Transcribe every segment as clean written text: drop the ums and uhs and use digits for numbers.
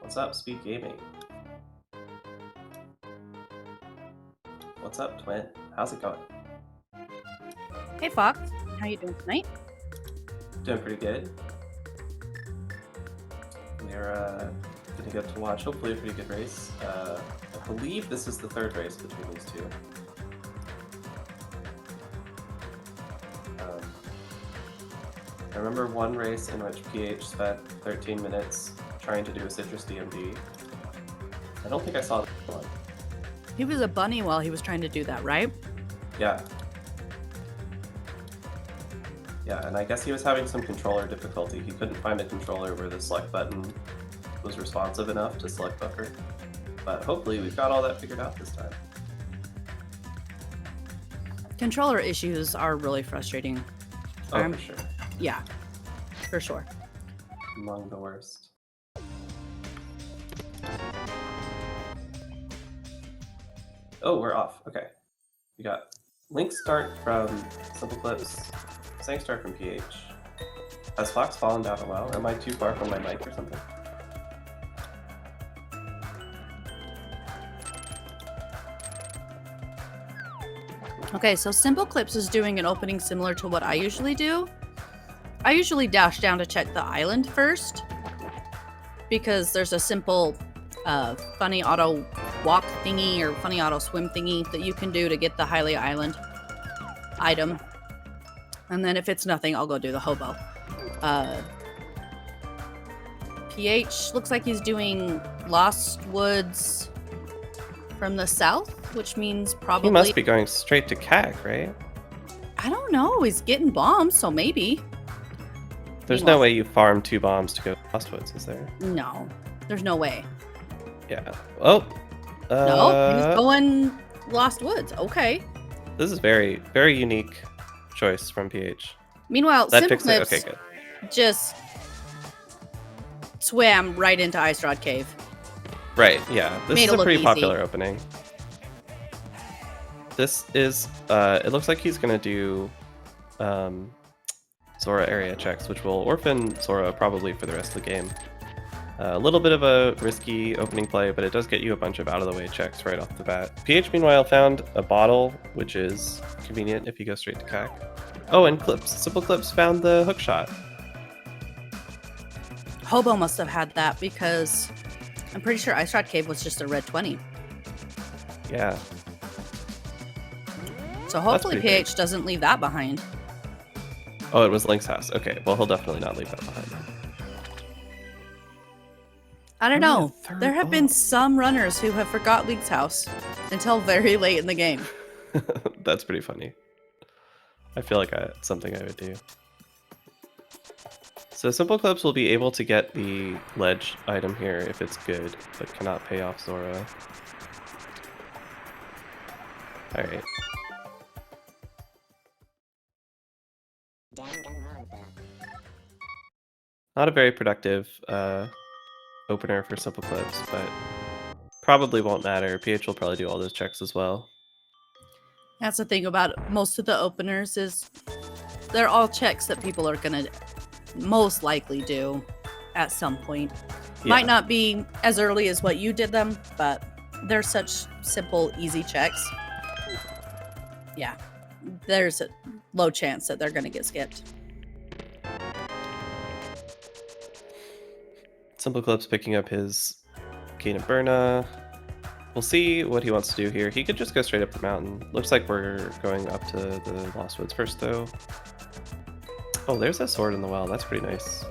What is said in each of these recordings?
What's up, SpeedGaming? What's up, Twin? How's it going? Hey Fox, how you doing tonight? Doing pretty good. We're gonna get to watch hopefully a pretty good race. I believe this is the third race between these two. I remember one race in which PH spent 13 minutes trying to do a citrus DMD. I don't think I saw that one. He was a bunny while he was trying to do that, right? Yeah. Yeah, and I guess he was having some controller difficulty. He couldn't find a controller where the select button was responsive enough to select buffer. But hopefully we've got all that figured out this time. Controller issues are really frustrating. Oh, for sure. Yeah, for sure. Among the worst. Oh, we're off. Okay. We got link start from SimpleClips, sang start from PH. Has Fox fallen down a well? Am I too far from my mic or something? Okay, so SimpleClips is doing an opening similar to what I usually do. I usually dash down to check the island first because there's a simple funny auto walk thingy or funny auto swim thingy that you can do to get the Highly Island item. And then if it's nothing, I'll go do the hobo. PH looks like he's doing Lost Woods from the south, which means probably... He must be going straight to CAC, right? I don't know. He's getting bombs, so maybe. There's no way you farm 2 bombs to go to Lost Woods, is there? No. There's no way. Yeah. Oh. No, he's going Lost Woods. Okay. This is very, very unique choice from PH. Meanwhile, That fixed it. SimpleClips Okay, good. just swam right into Ice Rod Cave. Right, yeah. This Made is it a look pretty easy. popular opening. This is, it looks like he's going to do Zora area checks, which will orphan Zora probably for the rest of the game. A little bit of a risky opening play, but it does get you a bunch of out-of-the-way checks right off the bat. PH, meanwhile, found a bottle, which is convenient if you go straight to CAC. Oh, and SimpleClips found the hook shot. Hobo must have had that because I'm pretty sure Ice Rod Cave was just a red 20. Yeah. So hopefully pretty PH doesn't leave that behind. Oh, it was Link's house. Okay, well, he'll definitely not leave that behind. I don't Only know. a third There have been some runners who have forgot Link's house until very late in the game. That's pretty funny. I feel like it's something I would do. So SimpleClips will be able to get the ledge item here if it's good, but cannot pay off Zora. Alright. Not a very productive opener for SimpleClips, but probably won't matter. PH will probably do all those checks as well. That's the thing about most of the openers is they're all checks that people are going to most likely do at some point. Yeah. Might not be as early as what you did them, but they're such simple, easy checks. Yeah, there's a low chance that they're going to get skipped. SimpleClips picking up his Gain of Burna. We'll see what he wants to do here. He could just go straight up the mountain. Looks like we're going up to the Lost Woods first, though. Oh, there's a sword in the well. That's pretty nice.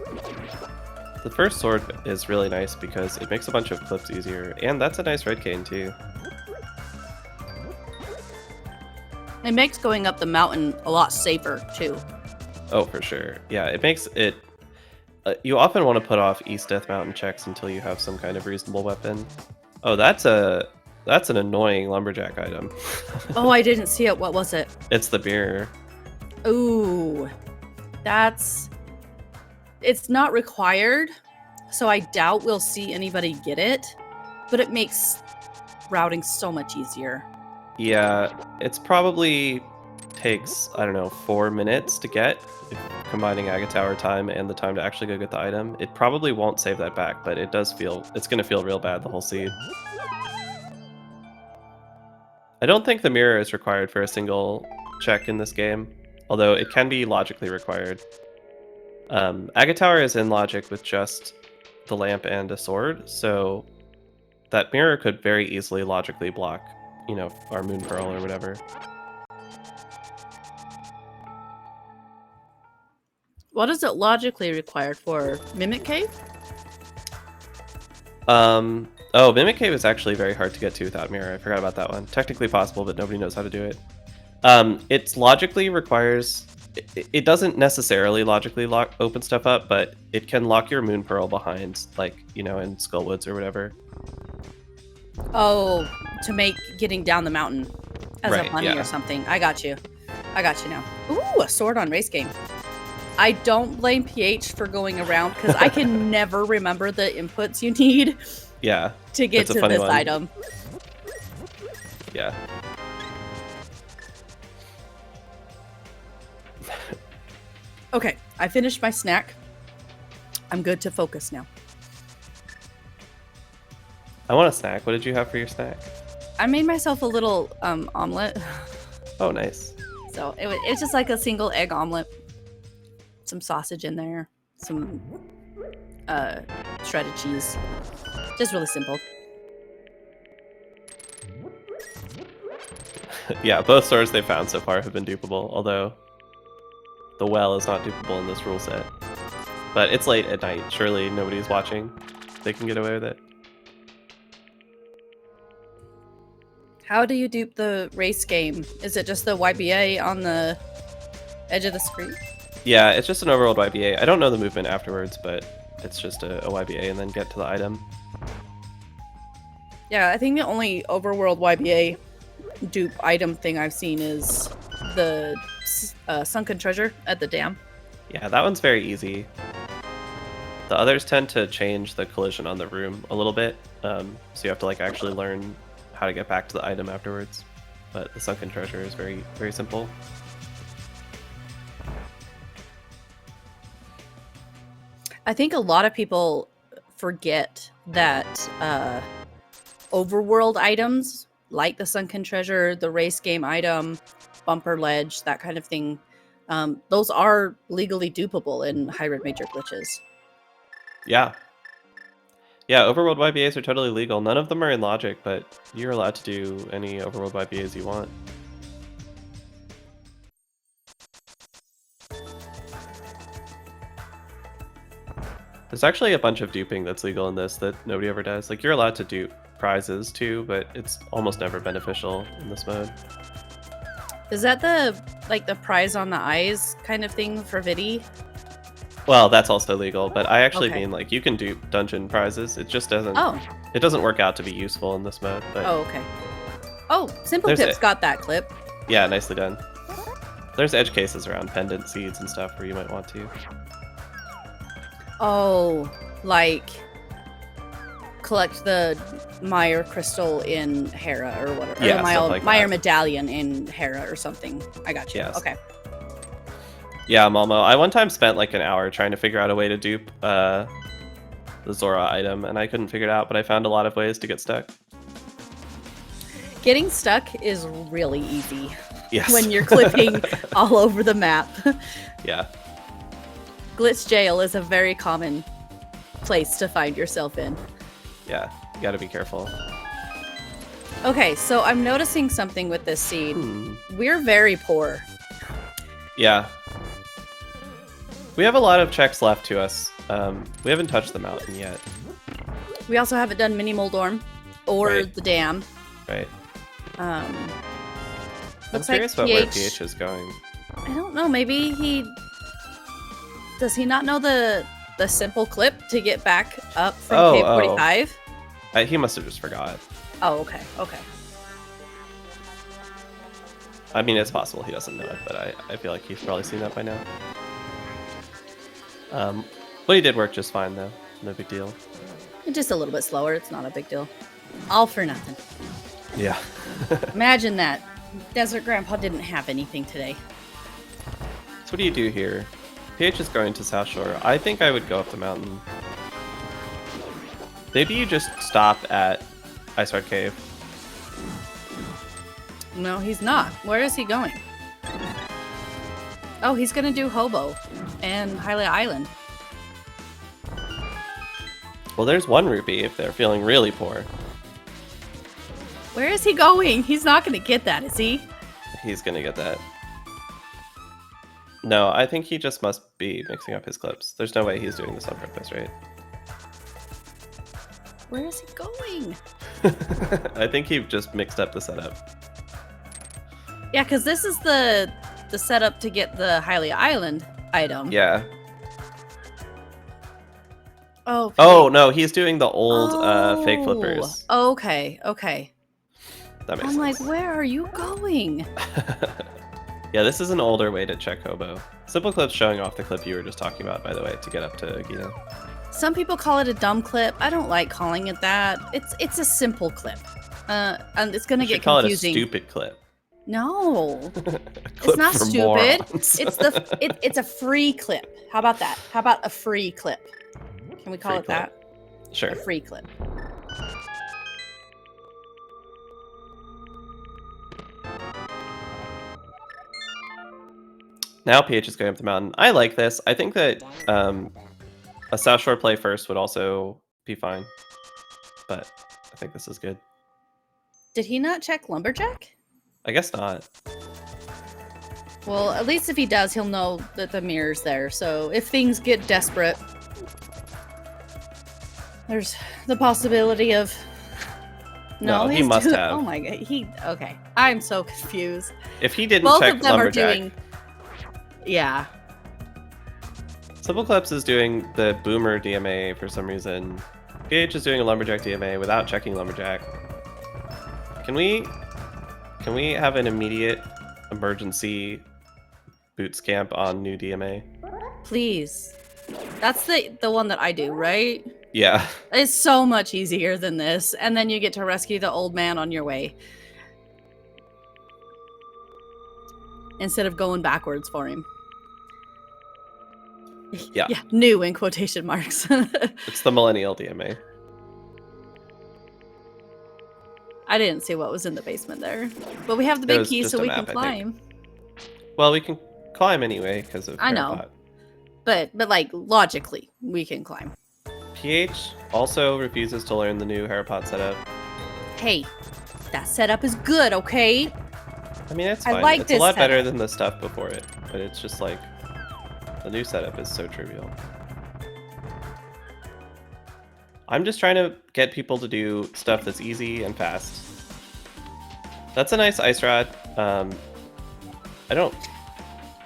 The first sword is really nice because it makes a bunch of clips easier, and that's a nice red cane, too. It makes going up the mountain a lot safer, too. Oh, for sure. Yeah, it makes it... you often want to put off East Death Mountain checks until you have some kind of reasonable weapon. Oh, that's an annoying lumberjack item. Oh, I didn't see it. What was it? It's the mirror. Ooh, it's not required, so I doubt we'll see anybody get it, but it makes routing so much easier. Yeah, it's probably takes, I don't know, 4 minutes to get. combining Agatower time and the time to actually go get the item. It probably won't save that back, but it does feel, it's going to feel real bad the whole seed. I don't think the mirror is required for a single check in this game, although it can be logically required. Agatower is in logic with just the lamp and a sword, so that mirror could very easily logically block, you know, our Moon Pearl or whatever. What is it logically required for? Mimic Cave? Oh, Mimic Cave is actually very hard to get to without mirror. I forgot about that one. Technically possible, but nobody knows how to do it. It's logically requires... It doesn't necessarily logically open stuff up, but it can lock your Moon Pearl behind, like, you know, in Skullwoods or whatever. Oh, to make getting down the mountain as Right, a bunny yeah. or something. I got you. I got you now. Ooh, a sword on race game. I don't blame PH for going around because I can never remember the inputs you need Yeah. to get It's a to funny this one. item. Yeah. Okay, I finished my snack. I'm good to focus now. I want a snack. What did you have for your snack? I made myself a little omelet. Oh, nice. So it's just like a single egg omelet. Some sausage in there. Some shredded cheese. Just really simple. Yeah, both swords they found so far have been dupable, although the well is not dupable in this rule set. But it's late at night. Surely nobody's watching. They can get away with it. How do you dupe the race game? Is it just the YBA on the edge of the screen? Yeah, it's just an overworld YBA. I don't know the movement afterwards, but it's just a YBA and then get to the item. Yeah, I think the only overworld YBA dupe item thing I've seen is the sunken treasure at the dam. Yeah, that one's very easy. The others tend to change the collision on the room a little bit, so you have to like actually learn how to get back to the item afterwards. But the sunken treasure is very, very simple. I think a lot of people forget that overworld items like the sunken treasure, the race game item, bumper ledge, that kind of thing, those are legally dupable in high red major glitches. Yeah. Yeah, overworld YBAs are totally legal. None of them are in logic, but you're allowed to do any overworld YBAs you want. There's actually a bunch of duping that's legal in this that nobody ever does. Like, you're allowed to dupe prizes too, but it's almost never beneficial in this mode. Is that the prize on the eyes kind of thing for Vidi? Well, that's also legal, but I actually Okay. mean like you can dupe dungeon prizes. It just doesn't. Oh. It doesn't work out to be useful in this mode. But Oh, okay. Oh, There's SimpleClips a- got that clip. yeah, nicely done. There's edge cases around pendant seeds and stuff where you might want to. Oh, like collect the Meyer crystal in Hera or whatever. Yeah, or the stuff like Meyer that. medallion in Hera or something. I got you. Yes. Okay. Yeah, Malmo. I one time spent like an hour trying to figure out a way to dupe the Zora item, and I couldn't figure it out, but I found a lot of ways to get stuck. Getting stuck is really easy Yes. when you're clipping all over the map. Yeah. Glitch jail is a very common place to find yourself in. Yeah. You gotta be careful. Okay, so I'm noticing something with this seed. Hmm. We're very poor. Yeah. We have a lot of checks left to us. We haven't touched the mountain yet, We also haven't done Mini Moldorm or Right. the dam. right? Um, I'm looks like curious about where PH is going. I don't know. Maybe does he not know the simple clip to get back up from Oh, Cave 45? He must have just forgot. Oh, okay. Okay. I mean, it's possible he doesn't know it, but I feel like he's probably seen that by now. But he did work just fine, though. No big deal. Just a little bit slower. It's not a big deal. All for nothing. Yeah. Imagine that. Desert Grandpa didn't have anything today. So what do you do here? PH is going to South Shore. I think I would go up the mountain. Maybe you just stop at Ice Rod Cave. No, he's not. Where is he going? Oh, he's gonna do Hobo and Hylia Island. Well, there's 1 rupee if they're feeling really poor. Where is he going? He's not gonna get that, is he? He's gonna get that. No, I think he just must be mixing up his clips. There's no way he's doing this on purpose, right? Where is he going? I think he just mixed up the setup. Yeah, because this is the setup to get the Hylia Island item. Yeah. Oh. Oh, no, he's doing the old fake flippers. Okay, okay. That makes I'm sense. like, where are you going? Yeah, this is an older way to check Hobo. SimpleClips showing off the clip you were just talking about, by the way, to get up to Gita. Some people call it a dumb clip. I don't like calling it that. It's a simple clip. And it's gonna You get should call confusing. it a stupid clip. No. It's It's not stupid. Morons. It's a free clip. How about that? How about a free clip? Can we call Free it clip. that? Sure. A free clip. Now PH is going up the mountain. I like this. I think that a South Shore play first would also be fine. But I think this is good. Did he not check Lumberjack? I guess not. Well, at least if he does, he'll know that the mirror's there. So if things get desperate, there's the possibility of... No, he his must two- have. Oh my god, okay. I'm so confused. If he didn't Both check of them Lumberjack, are doing... Yeah. SimpleClips is doing the Boomer DMA for some reason. PH is doing a Lumberjack DMA without checking Lumberjack. Can we have an immediate emergency boot scamp on new DMA? Please. That's the one that I do, right? Yeah. It's so much easier than this. And then you get to rescue the old man on your way. Instead of going backwards for him. Yeah. Yeah, new in quotation marks. It's the Millennial DMA. I didn't see what was in the basement there. But we have the It big was key just so a we map, can I think. climb. Well, we can climb anyway because of I know. Parapot. But like logically, we can climb. PH also refuses to learn the new Harapot setup. Hey, that setup is good, okay? I mean, it's I fine. like It's a this lot better setup. than the stuff before it, but it's just like the new setup is so trivial. I'm just trying to get people to do stuff that's easy and fast. That's a nice ice rod. I don't.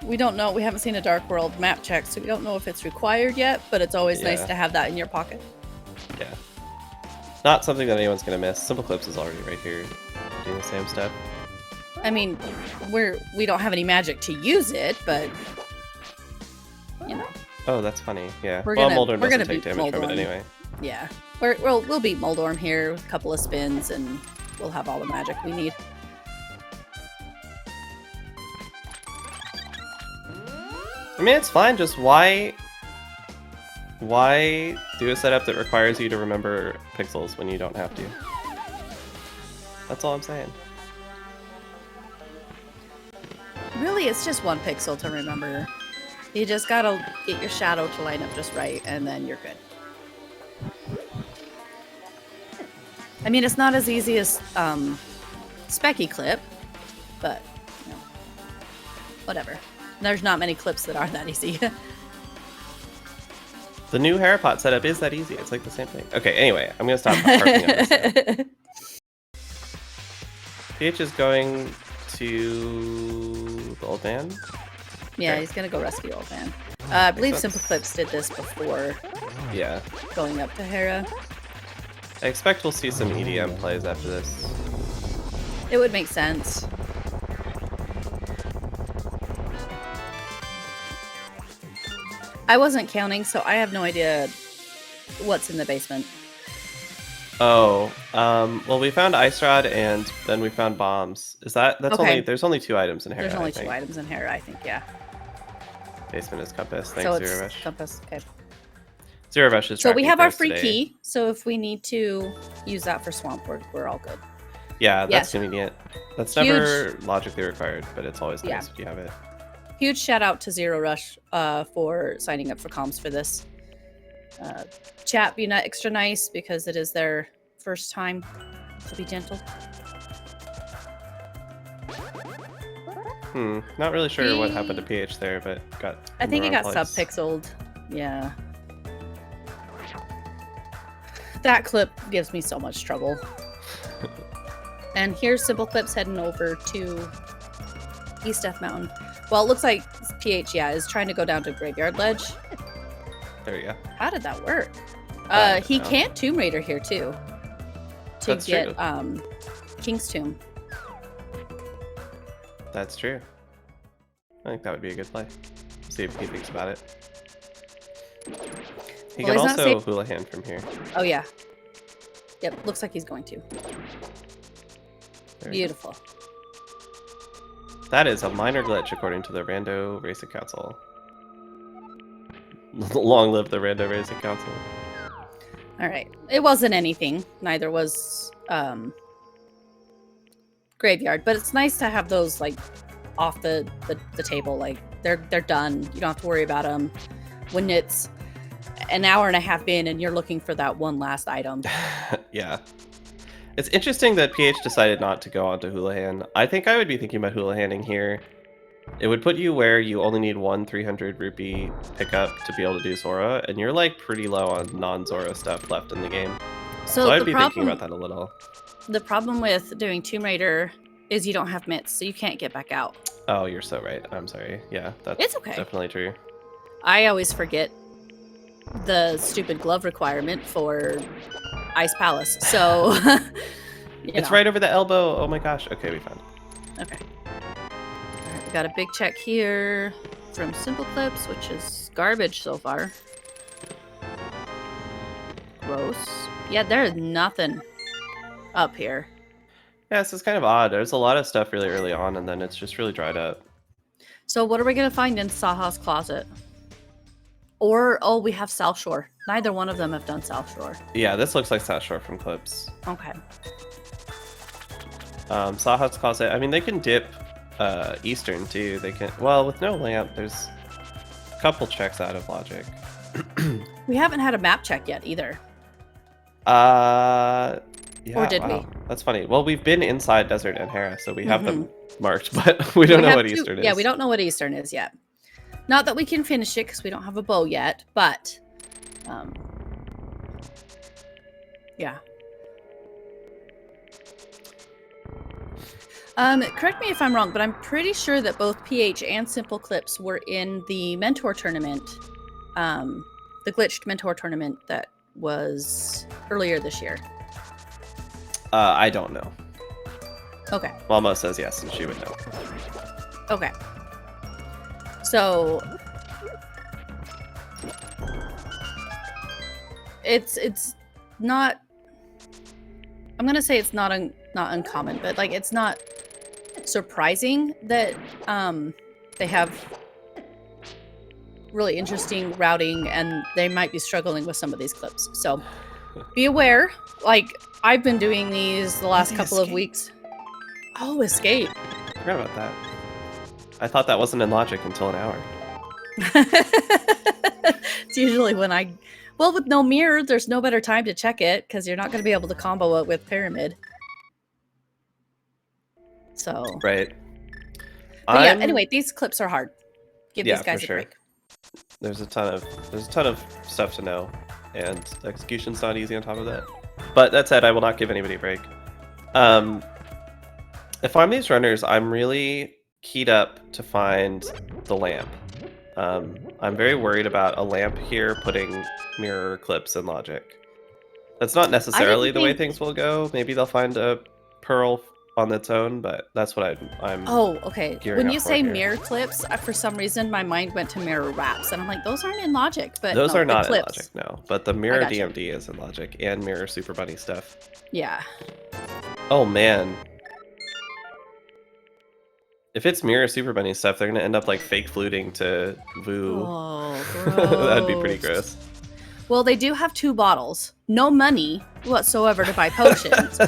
We don't know. We haven't seen a Dark World map check, so we don't know if it's required yet, but it's always nice Yeah. to have that in your pocket. Yeah. Not something that anyone's gonna miss. SimpleClips is already right here doing the same stuff. I mean, we don't have any magic to use it, but you know, Oh, that's funny. Yeah. We're Well, gonna- Moldorm we're doesn't gonna take beat damage from it Moldorm. anyway. yeah. We'll beat Moldorm here with a couple of spins, and we'll have all the magic we need. I mean, it's fine. Just why do a setup that requires you to remember pixels when you don't have to? That's all I'm saying. Really, it's just one pixel to remember. You just gotta get your shadow to line up just right, and then you're good. I mean, it's not as easy as Specky Clip, but you know, whatever. There's not many clips that are that easy. The new Harapot setup is that easy. It's like the same thing. Okay, anyway, I'm gonna stop harping on this now. PH is going to the old man. Yeah, Okay. he's gonna go rescue old man. I believe Makes sense. SimpleClips did this before Yeah. going up to Hera. I expect we'll see some EDM plays after this. It would make sense. I wasn't counting, so I have no idea what's in the basement. Oh, well, we found ice rod and then we found bombs. That's Okay. only there's only 2 items in Hera. There's only I think. 2 items in Hera, I think, yeah. Basement is compass. So Thanks, it's Zero Rush. compass. Okay. Zero Rush is So we tracking have our things free today. key. So if we need to use that for swamp, we're all good. Yeah, that's Yes. convenient. That's Huge- never logically required, but it's always Yeah. nice if you have it. Huge shout out to Zero Rush for signing up for comms for this. Chat be not extra nice because it is their first time. So be gentle. Not really sure what happened to PH there, but I think it got place. subpixeled. Yeah. That clip gives me so much trouble. And here's SimpleClips heading over to East Death Mountain. Well, it looks like PH, is trying to go down to Graveyard Ledge. There you go. How did that work? He can't Tomb Raider here too. To That's get true. King's Tomb. That's true. I think that would be a good play. See if he thinks about it. He Well, can he's not also hula hand from here. Oh yeah. Yep, looks like he's going to. There. Beautiful. That is a minor glitch according to the Rando Racing Council. Long live the Rando Racing Council. All right. It wasn't anything. Neither was Graveyard, but it's nice to have those like off the table. Like they're done. You don't have to worry about them when it's an hour and a half in and you're looking for that one last item. Yeah. It's interesting that PH decided not to go on to Houlihan. I think I would be thinking about Houlihaning here. It would put you where you only need one 300 rupee pickup to be able to do Zora, and you're like pretty low on non-Zora stuff left in the game. So I'd be thinking about that a little. The problem with doing Tomb Raider is you don't have mitts, so you can't get back out. Oh, you're so right. I'm sorry. Yeah, that's It's okay. Definitely true. I always forget the stupid glove requirement for Ice Palace. So it's right over the elbow. Oh my gosh. Okay, we found it. Okay. All right, we got a big check here from SimpleClips, which is garbage so far. Gross. Yeah, there is nothing up here. Yeah, this is kind of odd. There's a lot of stuff really early on, and then it's just really dried up. So what are we going to find in Saha's closet? Or, oh, we have South Shore. Neither one of them have done South Shore. Yeah, this looks like South Shore from Clips. Okay. Saha's closet. I mean, they can dip Eastern too. They can. Well, with no lamp, there's a couple checks out of logic. We haven't had a map check yet either. Yeah. Or did we? That's funny. Well, we've been inside Desert and Hera, so we have them marked, but we don't know what Eastern is. Yeah, we don't know what Eastern is yet. Not that we can finish it because we don't have a bow yet, but yeah. Correct me if I'm wrong, but I'm pretty sure that both PH and SimpleClips were in the mentor tournament, the glitched mentor tournament that was earlier this year. I don't know. Okay. Mama says yes, and she would know. Okay. So it's not. I'm gonna say it's not uncommon, but like it's not surprising that they have really interesting routing and they might be struggling with some of these clips. So be aware. Like I've been doing these the last couple of weeks. Oh, escape. I forgot about that. I thought that wasn't in logic until an hour. It's usually when well, with no mirror, there's no better time to check it because you're not going to be able to combo it with pyramid. So right. But yeah. Anyway, these clips are hard. Give these guys a break. There's a ton of stuff to know, and execution's not easy on top of that. But that said, I will not give anybody a break. If I'm these runners, I'm really keyed up to find the lamp. I'm very worried about a lamp here putting mirror clips in logic. That's not necessarily the way things will go. Maybe they'll find a pearl on its own, but that's what I'm Oh, okay. When you say here. mirror clips, for some reason my mind went to mirror wraps, and I'm like, those aren't in logic. But those no, are not in clips. logic, no. But the mirror gotcha. DMD is in logic, and mirror Super Bunny stuff. Yeah. Oh man. If it's Mirror Super Bunny stuff, they're gonna end up like fake fluting to Voo. Oh, That'd be pretty gross. Well, they do have 2 bottles. No money whatsoever to buy potions.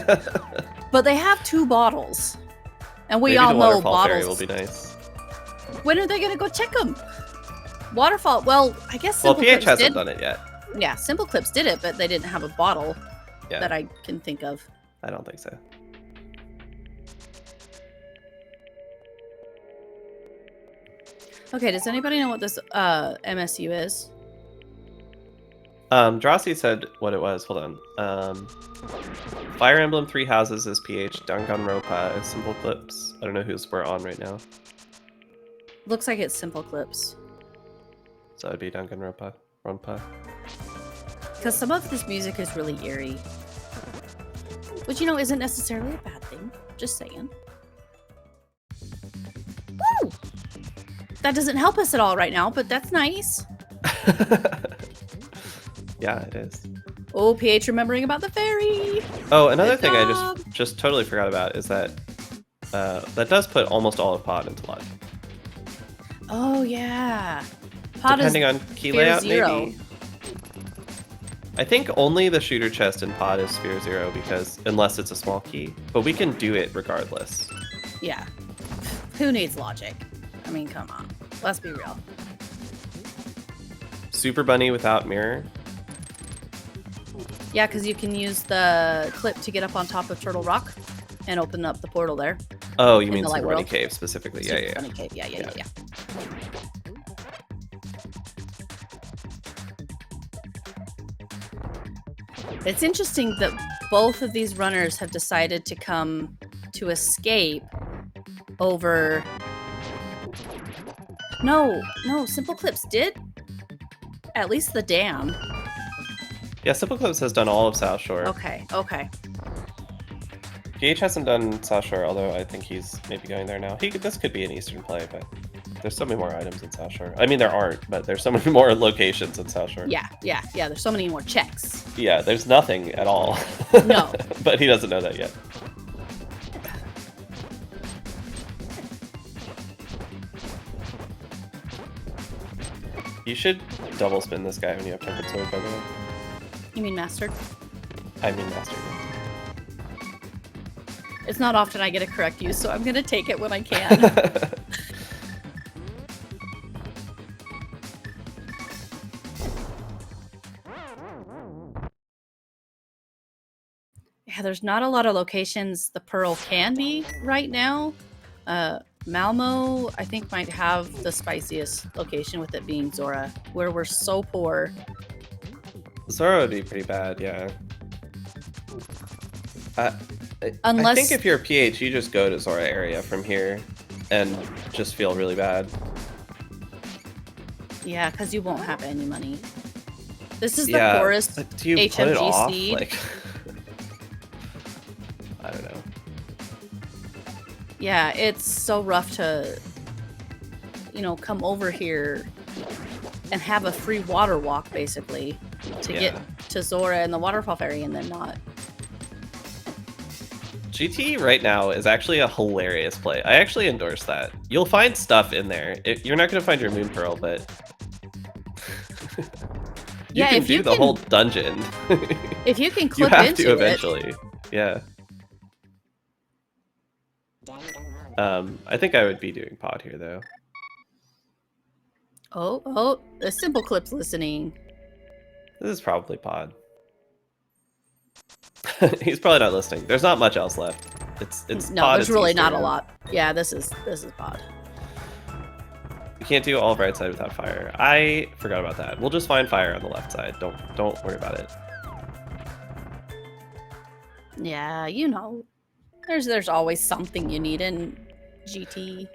But they have 2 bottles. And we Maybe all the know waterfall fairy bottles. will be nice. When are they going to go check them? Waterfall. Well, I guess Well, SimpleClips PH hasn't did. done it yet. Yeah, SimpleClips did it, but they didn't have a bottle Yeah. that I can think of. I don't think so. Okay, does anybody know what this MSU is? Drosy said what it was. Hold on. Fire Emblem 3 Houses is PH. Danganronpa is SimpleClips. I don't know who's we're on right now. Looks like it's SimpleClips. So it'd be Danganronpa. Ronpa. Because some of this music is really eerie. Which, you know, isn't necessarily a bad thing. Just saying. Woo! That doesn't help us at all right now, but that's nice. Yeah, it is. Oh, PH remembering about the fairy. Oh, another Good thing I job. just totally forgot about is that that does put almost all of pod into luck. Oh, yeah. Pod Depending is on key Sphere layout, Zero. maybe. I think only the shooter chest in pod is Sphere 0 because unless it's a small key, but we can do it regardless. Yeah. Who needs logic? I mean, come on. Let's be real. Super Bunny without mirror. Yeah, because you can use the clip to get up on top of Turtle Rock and open up the portal there. Oh, you In mean the Super light Bunny world. Cave specifically? Yeah, Super yeah. Funny Cave. Yeah. It's interesting that both of these runners have decided to come to escape over... No, SimpleClips did at least the dam. Yeah, SimpleClips has done all of South Shore. Okay. PH hasn't done South Shore, although I think he's maybe going there now. This could be an Eastern play, but there's so many more items in South Shore. I mean, there aren't, but there's so many more locations in South Shore. Yeah. There's so many more checks. Yeah, there's nothing at all. No. But he doesn't know that yet. You should double spin this guy when you have Tempered Sword, by the way. You mean mastered? I mean Master. It's not often I get a correct use, so I'm gonna take it when I can. Yeah, there's not a lot of locations the Pearl can be right now. Malmo, I think, might have the spiciest location with it being Zora, where we're so poor. Zora would be pretty bad, yeah. I Unless- think if you're a PH, you just go to Zora area from here and just feel really bad. Yeah, because you won't have any money. This is the Yeah, poorest but do you put it HMG off? seed. Like, I don't know. Yeah, it's so rough to, come over here and have a free water walk, basically, to Yeah. get to Zora and the Waterfall Fairy and then not. GT right now is actually a hilarious play. I actually endorse that. You'll find stuff in there. You're not going to find your Moon Pearl, but you Yeah, can if do you the can- whole dungeon. If you can You clip have into to it. eventually. Yeah. I think I would be doing pod here, though. Oh, the SimpleClips listening. This is probably pod. He's probably not listening. There's not much else left. It's No, pod, there's it's really not a Eastern. lot. Yeah, this is pod. You can't do all of right side without fire. I forgot about that. We'll just find fire on the left side. Don't worry about it. Yeah, there's always something you need in GT.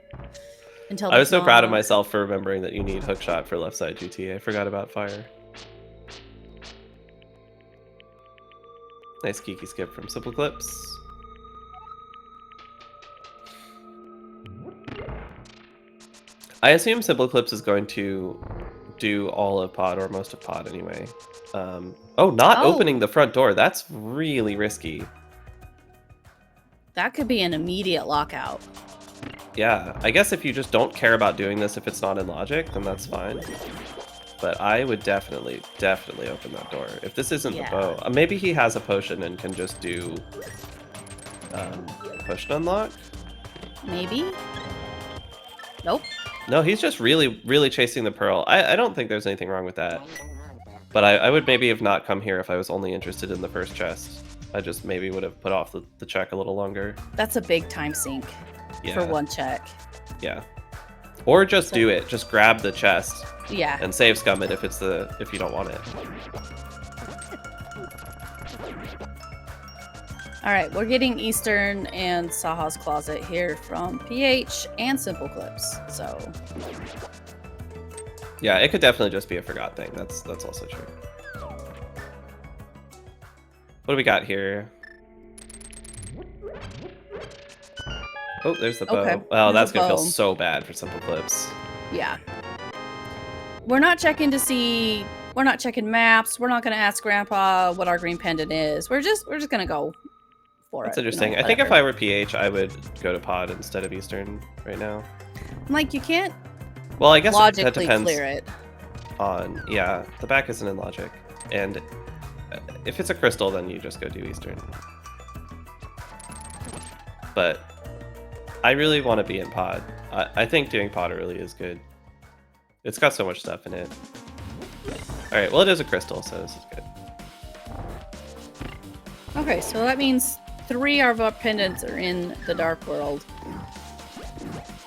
Until I was so there's proud of not. myself for remembering that you need hookshot for left side GT. I forgot about fire. Nice geeky skip from SimpleClips. I assume SimpleClips is going to do all of pod or most of pod anyway. Not Oh. opening the front door. That's really risky. That could be an immediate lockout. Yeah, I guess if you just don't care about doing this if it's not in logic, then that's fine. But I would definitely open that door. If this isn't the bow, maybe he has a potion and can just do potion unlock? Maybe? Nope. No, he's just really chasing the pearl. I don't think there's anything wrong with that. But I would maybe have not come here if I was only interested in the first chest. I just maybe would have put off the check a little longer. That's a big time sink for one check. Yeah. Or just do it. Just grab the chest. Yeah. And save scum it if you don't want it. All right, we're getting Eastern and Saha's Closet here from PH and SimpleClips. So yeah, it could definitely just be a forgot thing. That's also true. What do we got here? Oh, there's the bow. Okay. Oh, that's gonna feel so bad for SimpleClips. Yeah. We're not checking to see. We're not checking maps. We're not gonna ask Grandpa what our green pendant is. We're just gonna go for That's it. interesting. You know, I think if I were PH, I would go to pod instead of Eastern right now. Like, you can't. Well, I guess logically that depends clear it. on the back isn't in logic, and if it's a crystal, then you just go do Eastern. But I really want to be in pod. I think doing pod really is good. It's got so much stuff in it. All right, well, it is a crystal, so this is good. Okay, so that means 3 of our pendants are in the dark world.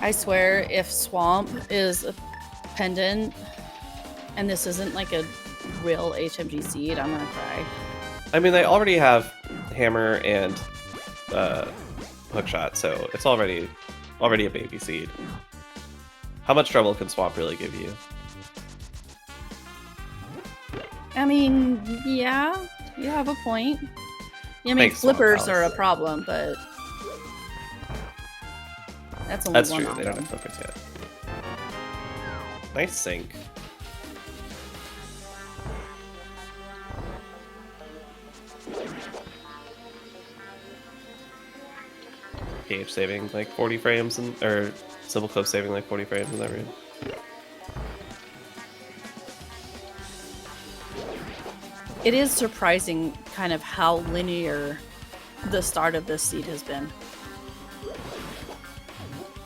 I swear, if swamp is a pendant and this isn't like a real HMG seed, I'm gonna cry. I mean, they already have hammer and hookshot, so it's already a baby seed. How much trouble can swamp really give you? I mean, yeah, you have a point. Yeah, I mean, Thanks, Swamp flippers House. are a problem, but that's only That's one true. of They don't them. have flippers yet. Nice sink. PH saving like 40 frames, or SimpleClips saving like 40 frames in that room. It is surprising kind of how linear the start of this seed has been.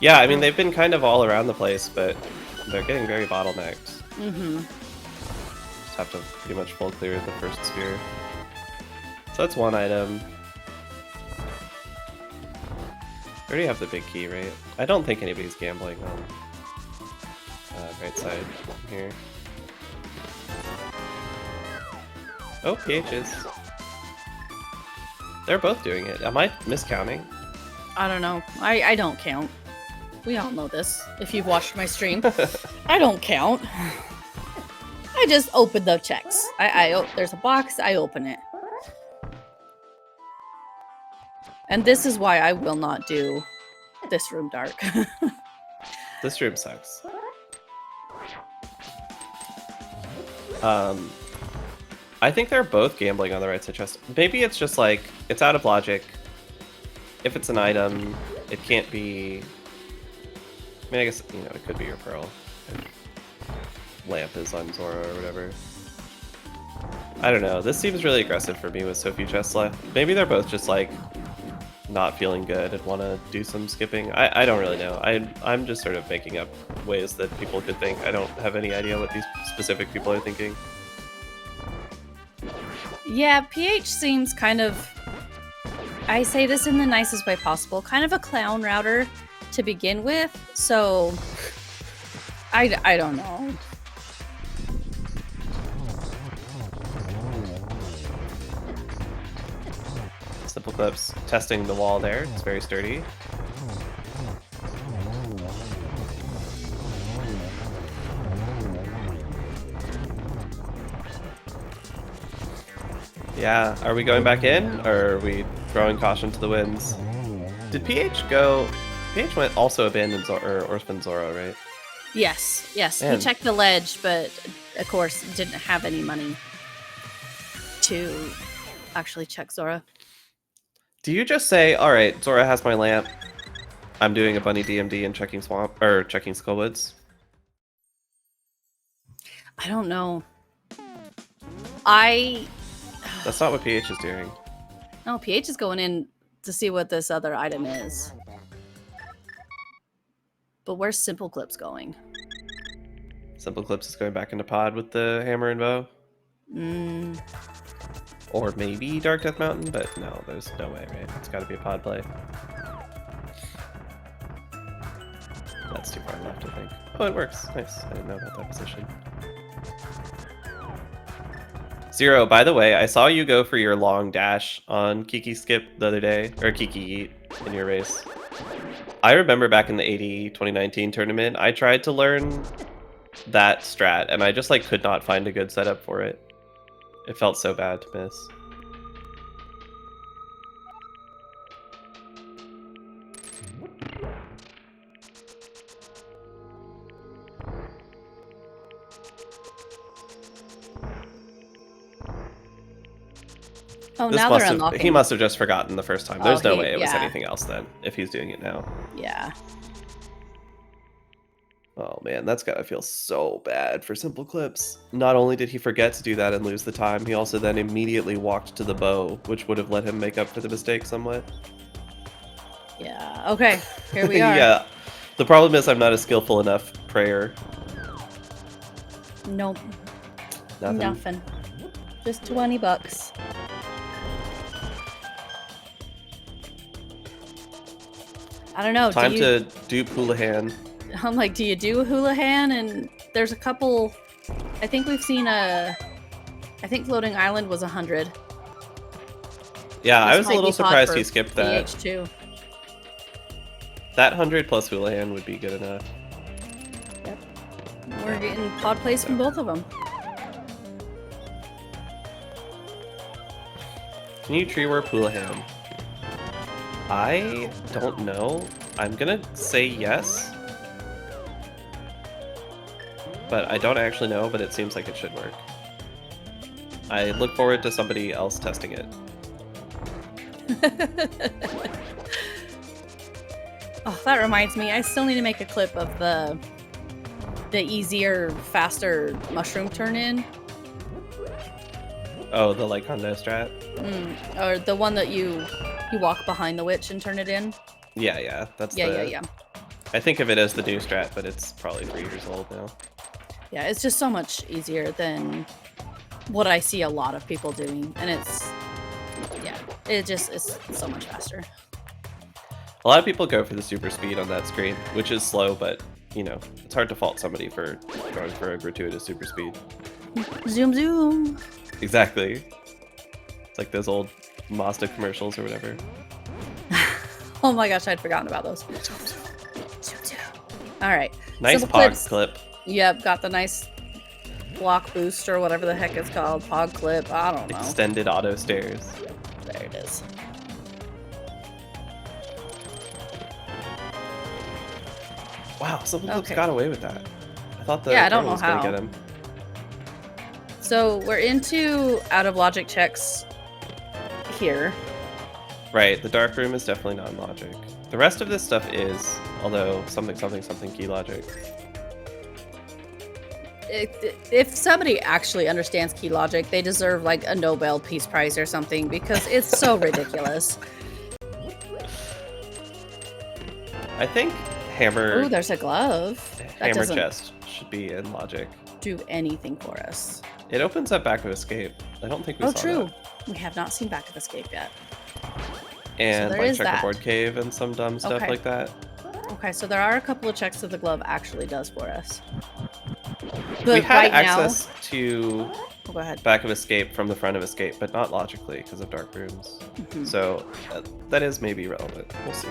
Yeah, I mean, they've been kind of all around the place, but they're getting very bottlenecked. Mm-hmm. Just have to pretty much full clear the first sphere. So that's one item. We already have the big key, right? I don't think anybody's gambling on right side here. Oh, PH is. They're both doing it. Am I miscounting? I don't know. I don't count. We all know this, if you've watched my stream. I don't count. I just open the checks. There's a box, I open it. And this is why I will not do this room dark. This room sucks. I think they're both gambling on the right side chest. Maybe it's just like, it's out of logic. If it's an item, it can't be... I mean, I guess, it could be your pearl. If lamp is on Zora or whatever. I don't know. This seems really aggressive for me with so few chests left. Maybe they're both just like not feeling good and want to do some skipping. I don't really know. I'm just sort of making up ways that people could think. I don't have any idea what these specific people are thinking. Yeah, PH seems kind of, I say this in the nicest way possible, kind of a clown router to begin with, so I don't know. SimpleClips testing the wall there. It's very sturdy. Yeah, are we going back in, or are we throwing caution to the winds? Did PH go... PH went also abandoned or Orphan Zora, right? Yes. Man. He checked the ledge, but of course didn't have any money to actually check Zora. Do you just say, alright, Zora has my lamp, I'm doing a bunny DMD and checking swamp or checking Skullwoods. I don't know. I That's not what PH is doing. No, PH is going in to see what this other item is. But where's SimpleClips going? SimpleClips is going back into pod with the hammer and bow. Or maybe Dark Death Mountain, but no, there's no way, right? It's got to be a pod play. That's too far left, I think. Oh, it works. Nice. I didn't know about that position. Zero, by the way, I saw you go for your long dash on Kiki Skip the other day, or Kiki Eat in your race. I remember back in the 80 2019 tournament, I tried to learn that strat, and I just like could not find a good setup for it. It felt so bad to miss. Oh, now they're unlocking. He must have just forgotten the first time. There's no way it was yeah. anything else then, if he's doing it now. Yeah. Oh man, that's gotta feel so bad for SimpleClips. Not only did he forget to do that and lose the time, he also then immediately walked to the bow, which would have let him make up for the mistake somewhat. Yeah. Okay, here we are. Yeah. The problem is I'm not a skillful enough prayer. Nope. Nothing. Nothing. Just $20. I don't know. Time to dupe Houlihan. I'm like, do you do a Houlihan? And there's a couple. I think we've seen I think Floating Island was 100. Yeah, This I was a might little be pod surprised for he skipped that. PH2. That 100 plus Houlihan would be good enough. Yep. We're getting pod plays from both of them. Can you tree warp Houlihan? I don't know. I'm gonna say yes. But I don't actually know, but it seems like it should work. I look forward to somebody else testing it. Oh, that reminds me. I still need to make a clip of the easier, faster mushroom turn in. Oh, the like Hondo strat? Or the one that you walk behind the witch and turn it in. Yeah. That's Yeah. I think of it as the new strat, but it's probably 3 years old now. Yeah, it's just so much easier than what I see a lot of people doing, and it's so much faster. A lot of people go for the super speed on that screen, which is slow, but you know, it's hard to fault somebody for going for a gratuitous super speed. Zoom. Exactly. It's like those old Mazda commercials or whatever. Oh my gosh, I'd forgotten about those. All right. Nice pog clip. Yep, got the nice block boost or whatever the heck it's called. Pog clip. I don't know. Extended auto stairs. There it is. Wow, SimpleClips got away with that. I thought the I don't know was gonna how. get him. So we're into out of logic checks here. Right, the dark room is definitely non-logic. The rest of this stuff is, although something key logic. If somebody actually understands key logic, they deserve like a Nobel Peace Prize or something because it's so ridiculous. I think hammer. Oh, there's a glove. That Hammer doesn't chest should be in logic. do anything for us. It opens up Back of Escape. I don't think we saw true. that. We have not seen Back of Escape yet. And there like is that. checkerboard cave and some dumb stuff Okay. like that. Okay, so there are a couple of checks that the glove actually does for us. But We had right access to now, go ahead. Back of Escape from the front of Escape, but not logically because of dark rooms. Mhm. So that is maybe relevant. We'll see.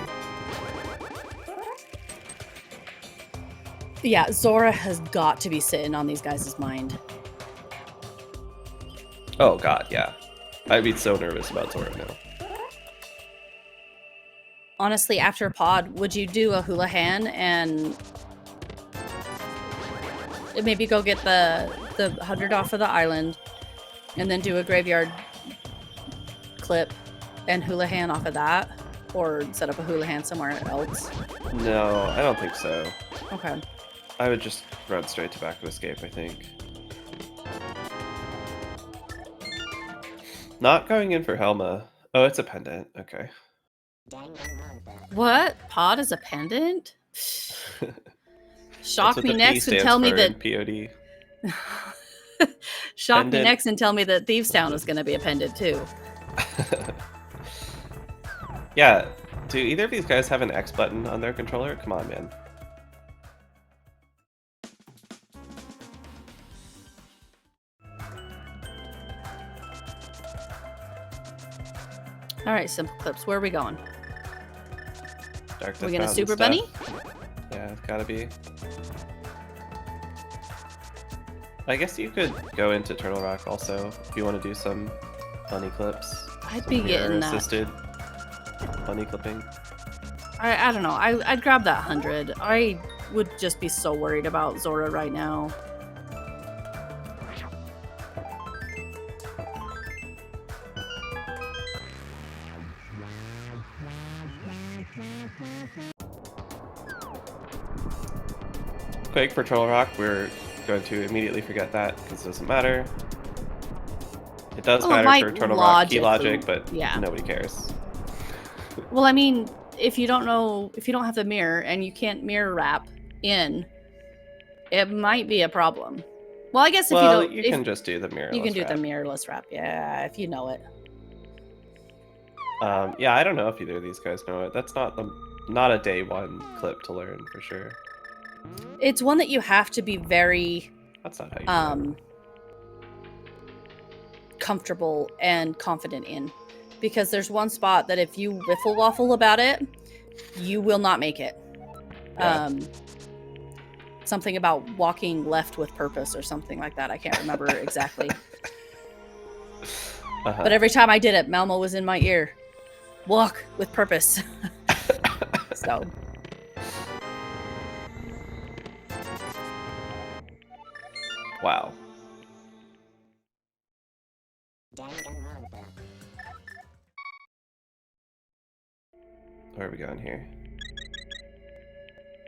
Yeah, Zora has got to be sitting on these guys' mind. Oh god, yeah. I'd be so nervous about Zora now. Honestly, after pod, would you do a Houlihan and maybe go get the 100 off of the island and then do a graveyard clip and Houlihan off of that? Or set up a houlihan somewhere else? No, I don't think so. Okay. I would just run straight to Back of Escape, I think. Not going in for Helma. Oh, it's a pendant. Okay. What? Pod is a pendant? Shock That's me what the next P and tell me stands that. for in POD. Shock me Pendant. next and tell me that Thieves Town is going to be a pendant too. Yeah. Do either of these guys have an X button on their controller? Come on, man. All right, SimpleClips, where are we going? Darkness Are we gonna Mountain Super stuff. Bunny? Yeah, it's gotta be. I guess you could go into Turtle Rock also if you want to do some bunny clips. I'd some be getting that. assisted bunny clipping. I don't know. I'd grab that 100. I would just be so worried about Zora right now. Quick for Turtle Rock, we're going to immediately forget that because it doesn't matter. It does Oh, it matter might for Turtle Rock key logically, logic, but yeah. nobody cares. Well, I mean, if you don't have the mirror and you can't mirror wrap in, it might be a problem. Well, I guess if Well, you don't, you can just do the mirrorless you can do wrap. the mirrorless wrap. Yeah, if you know it. Yeah, I don't know if either of these guys know it. That's not a day one clip to learn for sure. It's one that you have to be very That's not how you do it. comfortable and confident in, because there's one spot that if you wiffle waffle about it, you will not make it. Yeah. Something about walking left with purpose or something like that. I can't remember exactly. But every time I did it, Malmo was in my ear. Walk with purpose. So. Wow. Where are we going here?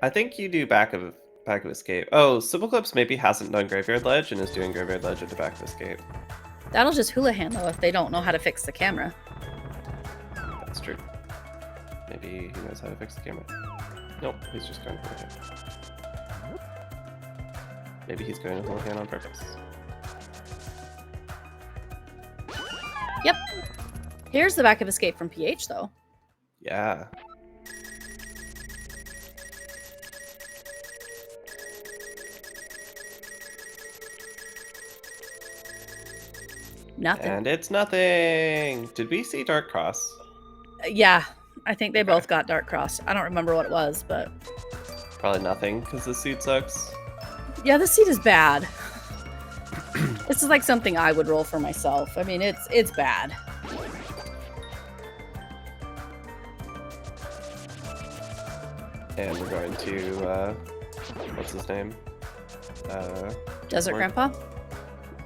I think you do Back of Escape. Oh, SimpleClips maybe hasn't done Graveyard Ledge and is doing Graveyard Ledge into Back of Escape. That'll just houlihan though if they don't know how to fix the camera. That's true. Maybe he knows how to fix the camera. Nope, he's just going houlihan. Maybe he's going to houlihan on purpose. Yep. Here's the Back of Escape from PH though. Yeah. Nothing. And it's nothing. Did we see Dark Cross? Yeah, I think they Okay. both got Dark Cross. I don't remember what it was, but Probably nothing because the suit sucks. yeah, this seat is bad. This is like something I would roll for myself. I mean, it's bad. And we're going to what's his name? Desert Grandpa?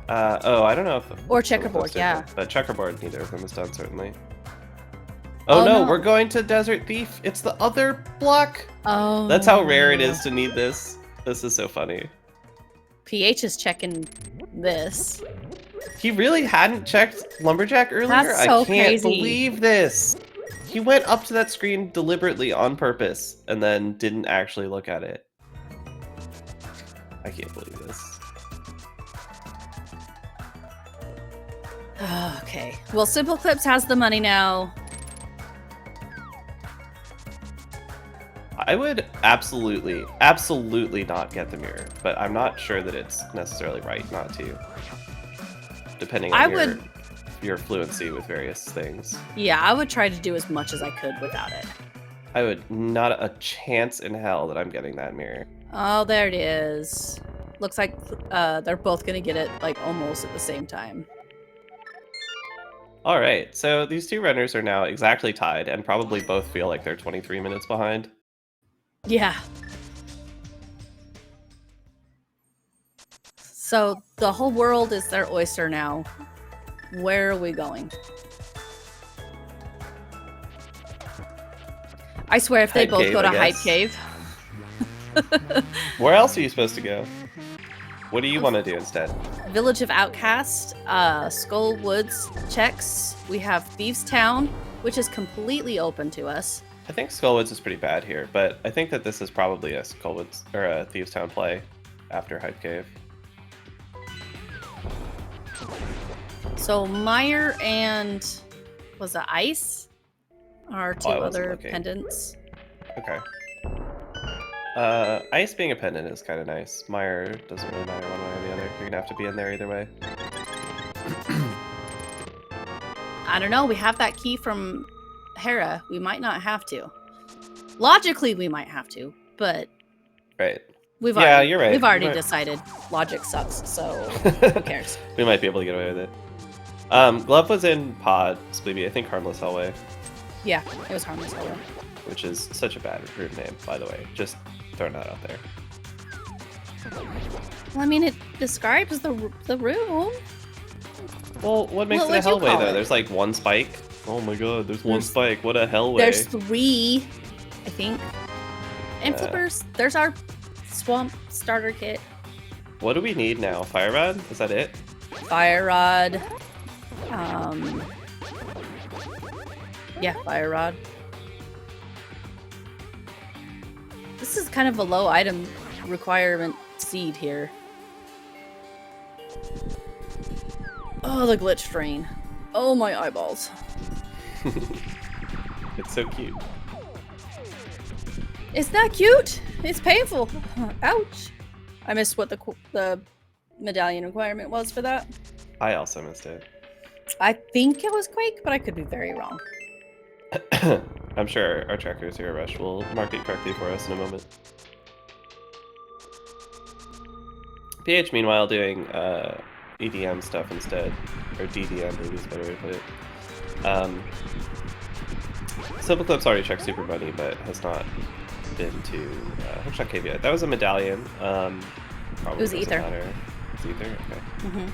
Oh, I don't know if Or SimpleClips Checkerboard, did yeah. that, but Checkerboard, neither of them is done certainly. Oh, no, we're going to Desert Thief. It's the other block. Oh. That's how rare it is to need this. This is so funny. PH is checking this. He really hadn't checked Lumberjack earlier? That's so I can't crazy. believe this. He went up to that screen deliberately on purpose and then didn't actually look at it. I can't believe this. Okay. Well, SimpleClips has the money now. I would absolutely not get the mirror, but I'm not sure that it's necessarily right not to. Depending on your fluency with various things. Yeah, I would try to do as much as I could without it. I would not a chance in hell that I'm getting that mirror. Oh, there it is. Looks like they're both gonna get it like almost at the same time. All right, so these two runners are now exactly tied and probably both feel like they're 23 minutes behind. Yeah. So the whole world is their oyster now. Where are we going? I swear, if they Hype both Cave, go to I Hype guess. Cave. Where else are you supposed to go? What do you want to do instead? Village of Outcast, Skull Woods checks. We have Thieves Town, which is completely open to us. I think Skullwoods is pretty bad here, but I think that this is probably a Skullwoods or a Thieves Town play after Hype Cave. So Meyer and was it Ice are two I wasn't other looking. pendants. Okay. Ice being a pendant is kind of nice. Meyer doesn't really matter one way or the other. You're gonna have to be in there either way. I don't know. We have that key from Hera. We might not have to. Logically, we might have to, but Right. we've Yeah, already, you're right. We've already You might- decided logic sucks, so who cares? We might be able to get away with it. Glove was in Pod, Spleeby. I think Harmless Hellway, Yeah, it was harmless. Hella. which is such a bad room name, by the way. Just throwing that out there. Well, I mean, it describes the room. Well, what makes What it a would you Hellway, call though? it? There's like one spike. Oh my god, there's one There's- spike. What a Hellway. There's 3, I think. And Yeah. flippers. There's our swamp starter kit. What do we need now? Fire Rod? Is that it? Fire rod. Yeah, fire rod. This is kind of a low item requirement seed here. Oh, the glitch drain. Oh, my eyeballs. It's so cute. It's not cute. It's painful. Ouch. I missed what the medallion requirement was for that. I also missed it. I think it was Quake, but I could be very wrong. I'm sure our trackers here at Rush will mark it correctly for us in a moment. PH, meanwhile, doing EDM stuff instead. Or DDM, maybe is a better way to put it. SimpleClips already checked Super Money, but has not been to Hookshot Cave yet. That was a medallion. Probably It was doesn't Ether. matter. It's Ether? Okay. Mm-hmm.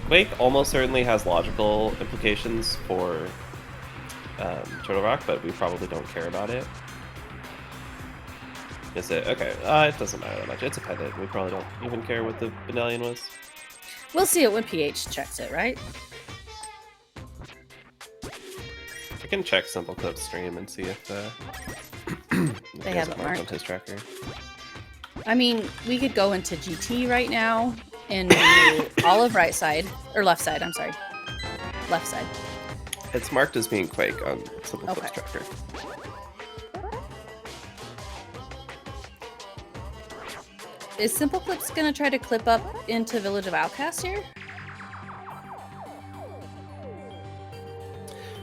Quake almost certainly has logical implications for Turtle Rock, but we probably don't care about it. Is it? Okay, it doesn't matter that much. It's a pendant. We probably don't even care what the medallion was. We'll see it when PH checks it, right? I can check SimpleClips stream and see if They have it on marked. his tracker. I mean, we could go into GT right now and do all of right side, or left side, I'm sorry. Left side. It's marked as being Quake on SimpleClips Okay. tracker. Is SimpleClips gonna try to clip up into Village of Outcast here?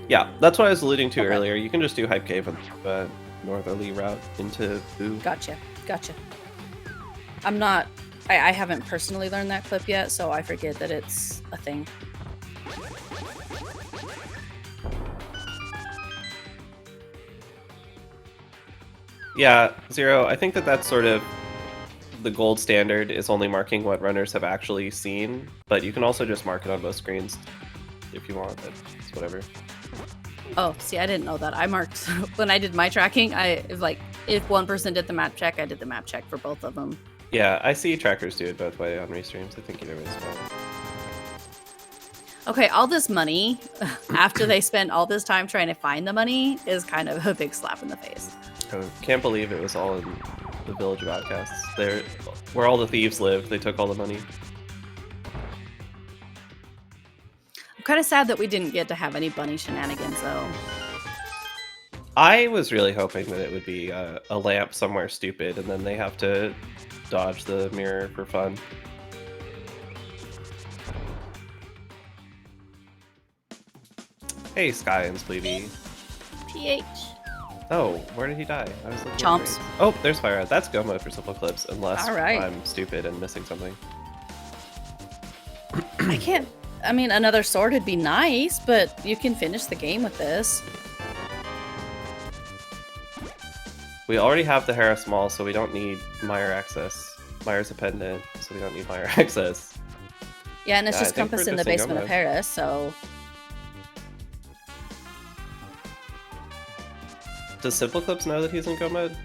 Yeah, that's what I was alluding to Okay. earlier. You can just do Hype Cave on the northerly route into Boo. Gotcha. I'm not... I haven't personally learned that clip yet, so I forget that it's a thing. Yeah, Zero, I think that that's sort of the gold standard is only marking what runners have actually seen, but you can also just mark it on both screens if you want. It's whatever. Oh, see, I didn't know that. I marked... when I did my tracking, it was like, if one person did the map check, I did the map check for both of them. Yeah, I see trackers do it both way on restreams. I think either way is fine. Okay, all this money, after they spent all this time trying to find the money, is kind of a big slap in the face. I can't believe it was all in the Village of Outcasts. There, where all the thieves lived, they took all the money. I'm kind of sad that we didn't get to have any bunny shenanigans, though. I was really hoping that it would be a lamp somewhere stupid, and then they have to dodge the mirror for fun. Hey, Sky and Spleeby. PH. Oh, where did he die? I was looking. Chomps. Oh, there's Fire Red. That's Go Mode for SimpleClips, unless All right. I'm stupid and missing something. I can't... I mean, another sword would be nice, but you can finish the game with this. We already have the Hera Small, so we don't need Meyer access. Meyer's a pendant, so we don't need Meyer access. Yeah, and it's Yeah, I just think Compass we're in the just in basement of Go Mode. Paris, so... Does SimpleClips know that he's in go mode?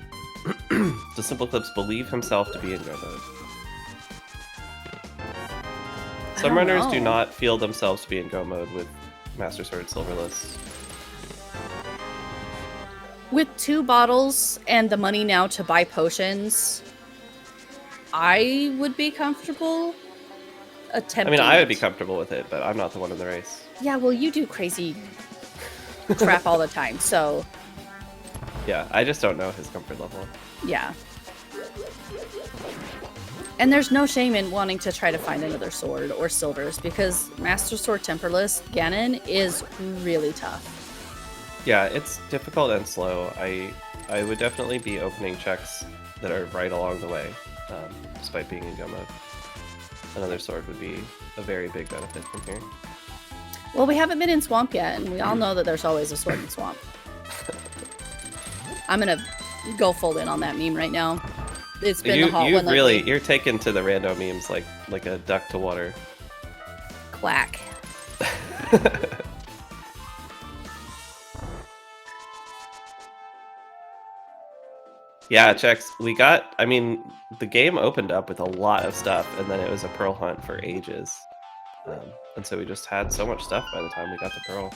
Does SimpleClips believe himself to be in go mode? Some runners do not feel themselves to be in go mode with Master Sword Silverless. With 2 bottles and the money now to buy potions, I would be comfortable attempting. I mean, I would be comfortable with it, but I'm not the one in the race. Yeah, well, you do crazy crap all the time, so... Yeah, I just don't know his comfort level. Yeah. And there's no shame in wanting to try to find another sword or silvers, because Master Sword Temperless Ganon is really tough. Yeah, it's difficult and slow. I would definitely be opening checks that are right along the way, despite being in go mode. Another sword would be a very big benefit from here. Well, we haven't been in Swamp yet, and we all know that there's always a sword in Swamp. I'm gonna go full in on that meme right now. It's been the hot one lately. You're taken to the rando memes like a duck to water. Quack. Yeah, checks. I mean, the game opened up with a lot of stuff, and then it was a pearl hunt for ages. And so we just had so much stuff by the time we got the pearl.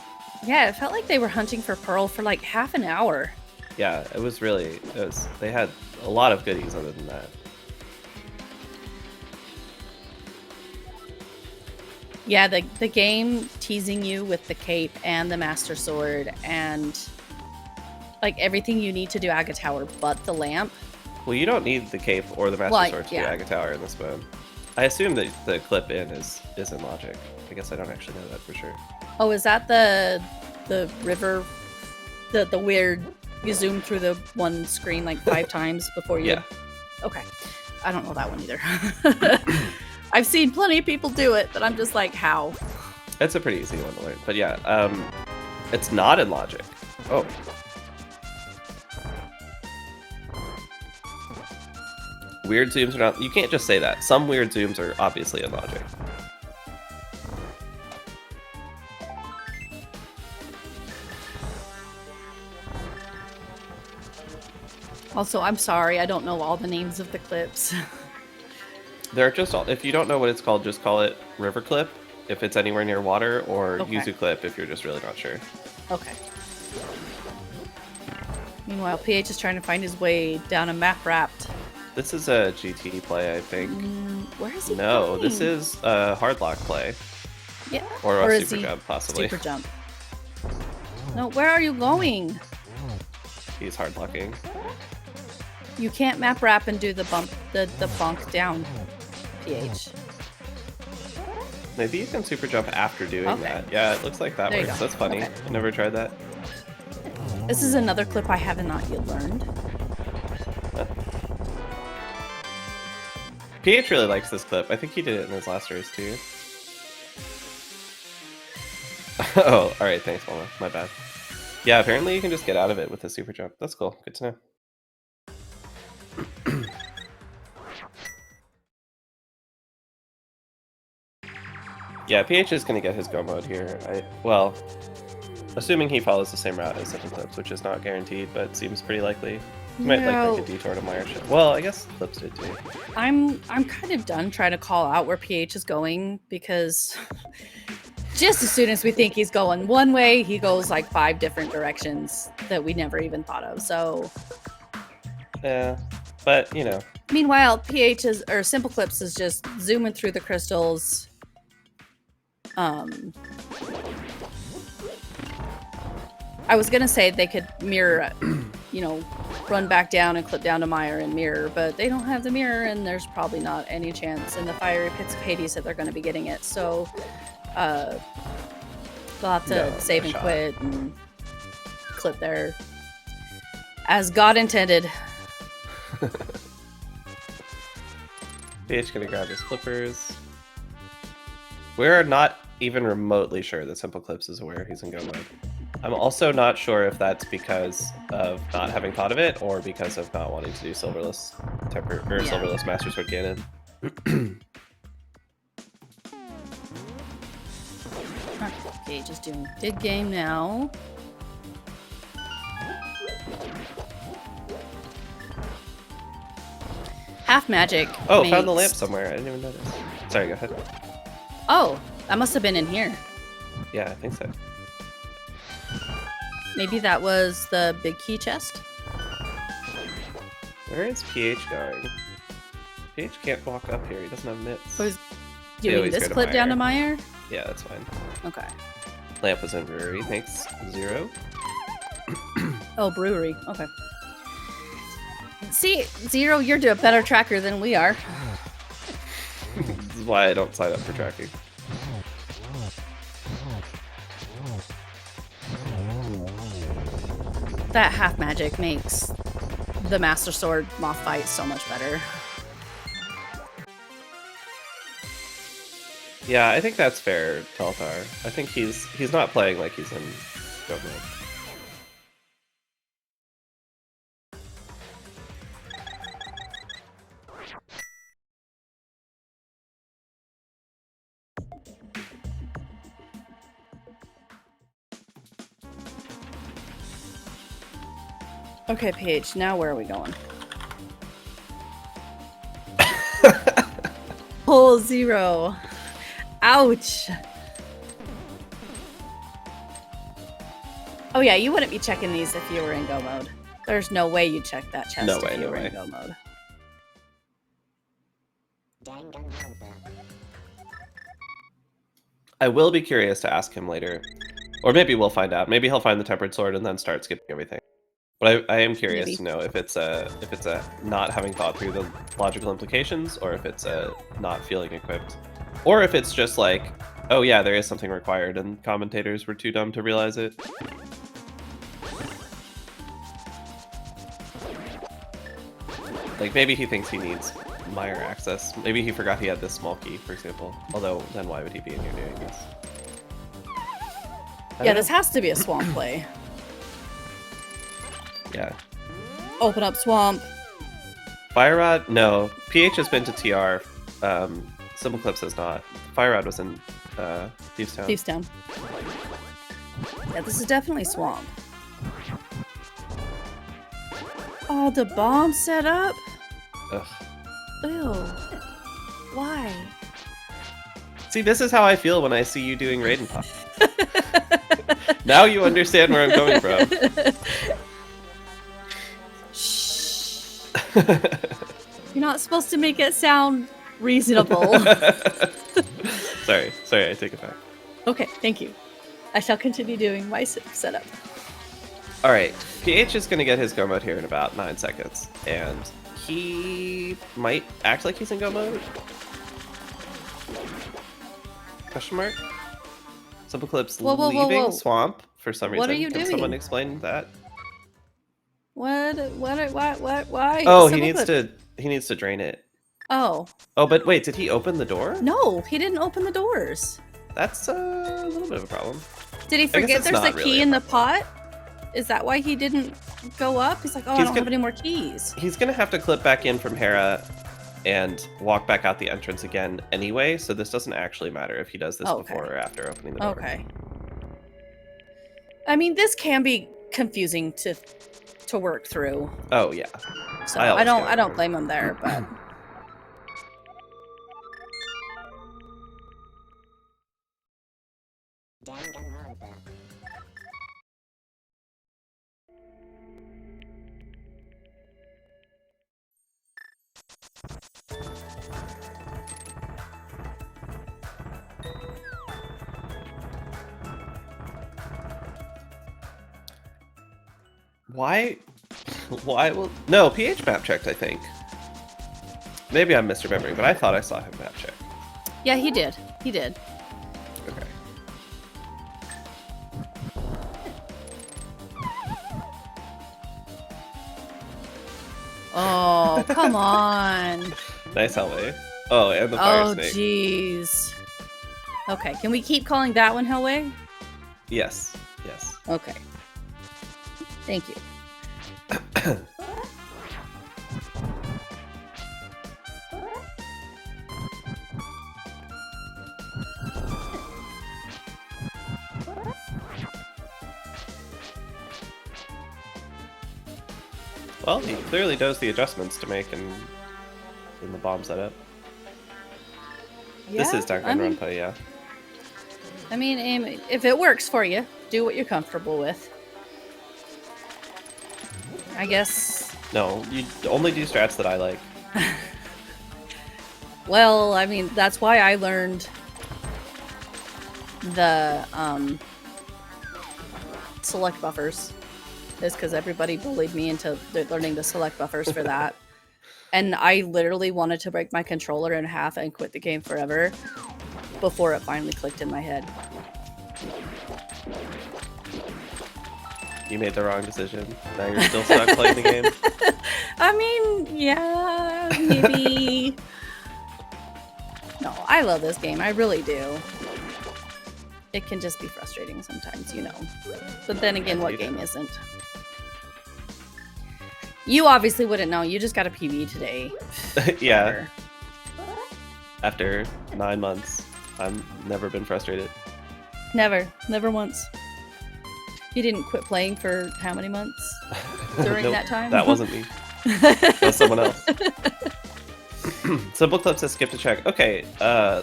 Yeah, it felt like they were hunting for pearl for like half an hour. Yeah, they had a lot of goodies other than that. Yeah, the game teasing you with the cape and the Master Sword and like everything you need to do Aga Tower but the lamp. Well, you don't need the cape or the Master Sword to do Aga Tower in this mode. I assume that the clip in is in logic. I guess I don't actually know that for sure. Oh, is that the river, the weird, you zoom through the one screen like 5 times before you... Yeah. Okay. I don't know that one either. I've seen plenty of people do it, but I'm just like, how? It's a pretty easy one to learn. But yeah, it's not in logic. Oh. Weird zooms are not... You can't just say that. Some weird zooms are obviously in logic. Also, I'm sorry, I don't know all the names of the clips. They're just all... If you don't know what it's called, just call it river clip if it's anywhere near water, or yuzu clip if you're just really not sure. Okay. Meanwhile, PH is trying to find his way down a map wrapped. This is a GT play, I think. Where is he No, going? this is a hardlock play. Yeah. Or a super jump, possibly. Super jump. No, where are you going? He's hardlocking. You can't map wrap and do the bump, the bonk down, PH. Maybe you can super jump after doing that. Yeah, it looks like that works. That's funny. Okay. Never tried that. This is another clip I have not yet learned. PH really likes this clip. I think he did it in his last race too. Oh, alright, thanks, Mama. My bad. Yeah, apparently you can just get out of it with a super jump. That's cool. Good to know. Yeah, PH is going to get his go mode here. Well, assuming he follows the same route as SimpleClips, which is not guaranteed, but seems pretty likely. He might like make a detour to Meyership. Well, I guess Clips did too. I'm kind of done trying to call out where PH is going, because just as soon as we think he's going one way, he goes like 5 different directions that we never even thought of. So yeah, but you know. Meanwhile, SimpleClips is just zooming through the crystals. I was gonna say they could mirror, run back down and clip down to Meyer and mirror, but they don't have the mirror, and there's probably not any chance in the fiery pits of Hades that they're going to be getting it. So they'll have to save and quit and clip there as God intended. PH gonna grab his clippers. We're not even remotely sure that SimpleClips is aware he's in go mode. I'm also not sure if that's because of not having thought of it, or because of not wanting to do Silverless Silverless Master Sword Ganon. Okay, just doing good game now. half magic. Oh, found the makes- lamp somewhere. I didn't even notice. Sorry, go ahead. Oh, that must have been in here. Yeah, I think so. Maybe that was the big key chest. Where is PH going? PH can't walk up here. He doesn't have mitts. Was Yeah, doing he's this going to clip down to Meyer. Meyer? Yeah, that's fine. Okay. Lamp was in brewery. Thanks, 0. Oh, brewery. Okay. See, 0, you're a better tracker than we are. This is why I don't sign up for tracking. That half magic makes the Master Sword moth fight so much better. Yeah, I think that's fair, Telthar. I think he's not playing like he's in go mode. Okay, Paige, now where are we going? Hole 0. Ouch. Oh yeah, you wouldn't be checking these if you were in go mode. There's no way you'd check that chest No if way, you no were way. in go mode. I will be curious to ask him later. Or maybe we'll find out. Maybe he'll find the tempered sword and then start skipping everything. But I am curious Maybe. to know if it's a not having thought through the logical implications, or if it's a not feeling equipped, or if it's just like, oh yeah, there is something required and commentators were too dumb to realize it. Like maybe he thinks he needs Meyer access. Maybe he forgot he had this small key, for example. Although then why would he be in here doing this? I Yeah, don't this know. has to be a swamp play. Yeah. Open up swamp. Fire Rod? No. PH has been to TR. SimpleClips has not. Fire Rod was in Thieves Town. Thieves Town. Yeah, this is definitely swamp. Oh, the bomb set up? Ugh. Ew. Why? See, this is how I feel when I see you doing Raiden Pop. Now you understand where I'm coming from. Shh. You're not supposed to make it sound reasonable. Sorry, I take it back. Okay, thank you. I shall continue doing my setup. Alright, PH is going to get his go mode here in about 9 seconds, and he might act like he's in go mode? Question mark? SimpleClips Whoa, whoa, whoa, leaving whoa. Swamp for some reason. What are you Can doing? someone explain that? What, why? Oh, SimpleClips. he needs to drain it. Oh, Oh, but wait, did he open the door? no, he didn't open the doors. That's a little bit of a problem. Did he guess forget it's there's a not really key a in the pot? Is that why he didn't go up? He's like, oh, I He's don't gonna- have any more keys. He's gonna have to clip back in from Hera and walk back out the entrance again anyway, so this doesn't actually matter if he does this Okay. before or after opening the door. Okay. I mean, this can be confusing to work through. Oh yeah. So I always get I it. don't blame him there, but Why? Why will... No, PH map checked, I think. Maybe I'm misremembering, but I thought I saw him map check. yeah, he did. He did. Okay. Oh, come on. Nice Hellway. Oh, and the fire Oh, snake. jeez. Okay, can we keep calling that one Hellway? Yes. Yes. Okay. Thank you. Well, he clearly does the adjustments to make and in the bomb setup. Yeah, This is Danganronpa, yeah. I mean, if it works for you, do what you're comfortable with. I guess. No, you only do strats that I like. Well, I mean, that's why I learned the select buffers. Is because everybody bullied me into learning the select buffers for that. And I literally wanted to break my controller in half and quit the game forever before it finally clicked in my head. You made the wrong decision. Now you're still stuck playing the game. I mean, yeah, maybe. No, I love this game. I really do. It can just be frustrating sometimes, you know. But then again, what game isn't? You obviously wouldn't know. You just got a PB today. Yeah. After 9 months, I've never been frustrated. Never. Never once. You didn't quit playing for how many months during Nope, that time? That wasn't me. That was someone else. SimpleClips has skipped a check. Okay, I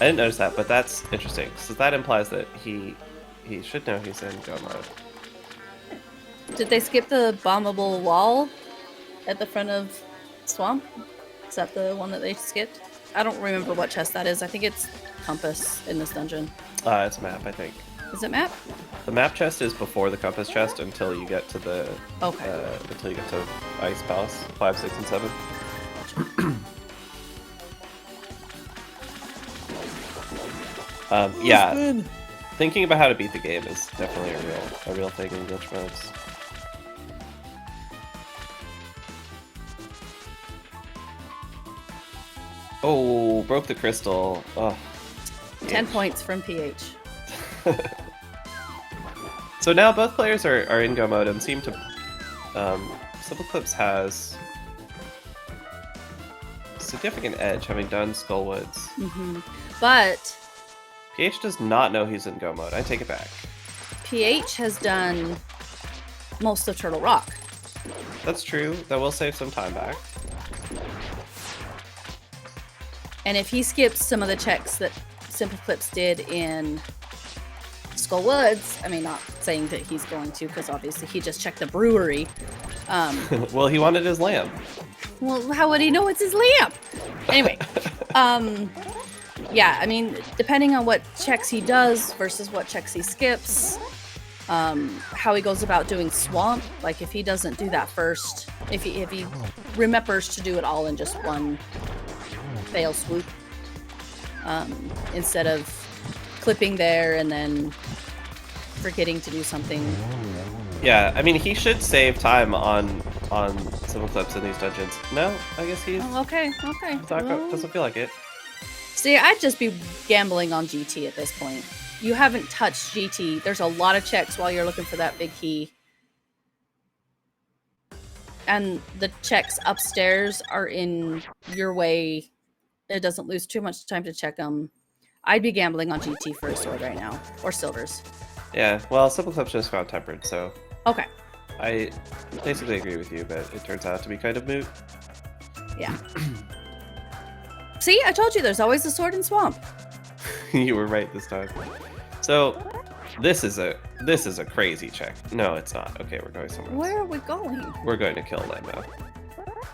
didn't notice that, but that's interesting. So that implies that he should know he's in go mode. Did they skip the bombable wall at the front of Swamp? Is that the one that they skipped? I don't remember what chest that is. I think it's compass in this dungeon. It's map, I think. Is it map? The map chest is before the compass chest until you get to the until you get to Ice Palace 5, 6, and 7. Yeah, thinking about how to beat the game is definitely a real thing in glitch modes. Oh, broke the crystal. Oh, 10 points from PH. So now both players are in go mode and seem to. SimpleClips has significant edge, having done Skullwoods. But PH does not know he's in go mode. I take it back. PH has done most of Turtle Rock. That's true. That will save some time back. And if he skips some of the checks that SimpleClips did in Skullwoods, I mean, not saying that he's going to, because obviously he just checked the brewery. Well, he wanted his lamp. Well, how would he know it's his lamp? Anyway, yeah, I mean, depending on what checks he does versus what checks he skips, how he goes about doing Swamp, like if he doesn't do that first, if he remembers to do it all in just one fail swoop, instead of clipping there and then forgetting to do something. Yeah, I mean, he should save time on SimpleClips in these dungeons. No, I guess he's. Oh, okay. Doesn't feel like it. See, I'd just be gambling on GT at this point. You haven't touched GT. There's a lot of checks while you're looking for that big key. And the checks upstairs are in your way. It doesn't lose too much time to check them. I'd be gambling on GT for a sword right now. Or silvers. Yeah, well, SimpleClips just found tempered, so. Okay. I basically agree with you, but it turns out to be kind of moot. Yeah. See, I told you there's always a sword in Swamp. You were right this time. So, this is a crazy check. No, it's not. Okay, we're going somewhere else. Where are we going? We're going to kill Lightmo.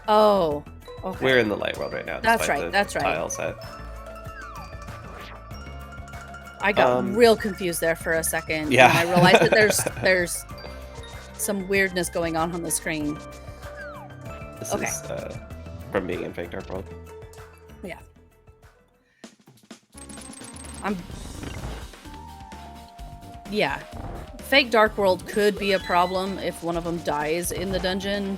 Oh, okay. We're in the light world right now. That's despite right, the that's right. Tile set. I got real confused there for a second. Yeah. And I realized that there's some weirdness going on the screen. This is from being in Fake Dark World. Yeah. Yeah. Fake Dark World could be a problem if one of them dies in the dungeon,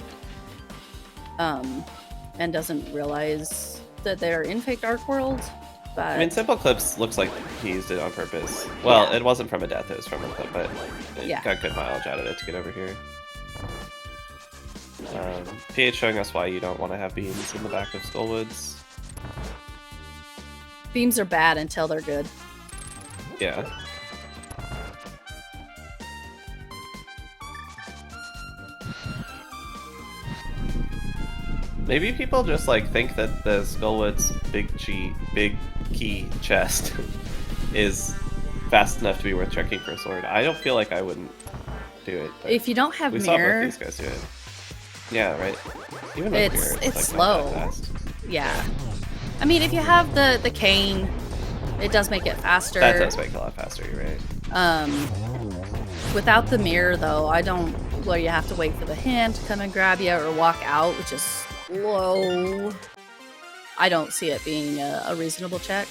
and doesn't realize that they're in Fake Dark World. But I mean, SimpleClips looks like he used it on purpose. Well, Yeah. it wasn't from a death, it was from a clip, but it Yeah. got good mileage out of it to get over here. PH showing us why you don't want to have beams in the back of Skullwoods. beams are bad until they're good. Yeah. Maybe people just like think that the Skullwood's big key chest is fast enough to be worth checking for a sword. I don't feel like I wouldn't do it. If you don't have we mirror, saw both these guys do it. Yeah, right. Even it's mirror, it's like, slow. not that fast. Yeah. I mean, if you have the cane, it does make it faster. That does make it a lot faster, you're right. Without the mirror, though, I don't... Well, you have to wait for the hand to come and grab you or walk out, which is slow. I don't see it being a reasonable check.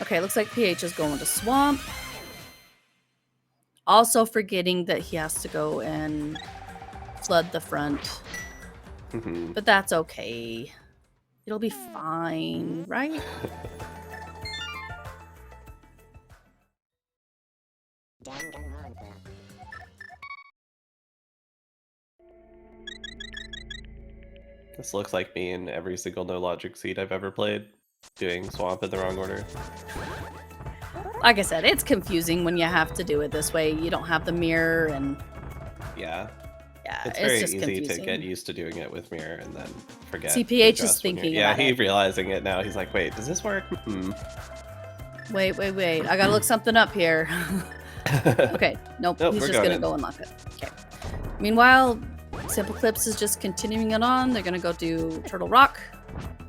Okay, looks like PH is going to Swamp. Also forgetting that he has to go and flood the front. But that's okay. It'll be fine, right? This looks like me in every single no logic seed I've ever played, doing Swamp in the wrong order. Like I said, it's confusing when you have to do it this way. You don't have the mirror and... Yeah. Yeah, It's very just easy confusing. to get used to doing it with mirror and then forget. CPH is thinking Yeah, about he's it. realizing it now. He's like, wait, does this work? Wait. I gotta look something up here. Okay, nope, he's just gonna go unlock it. Okay. Meanwhile, SimpleClips is just continuing it on. They're gonna go do Turtle Rock.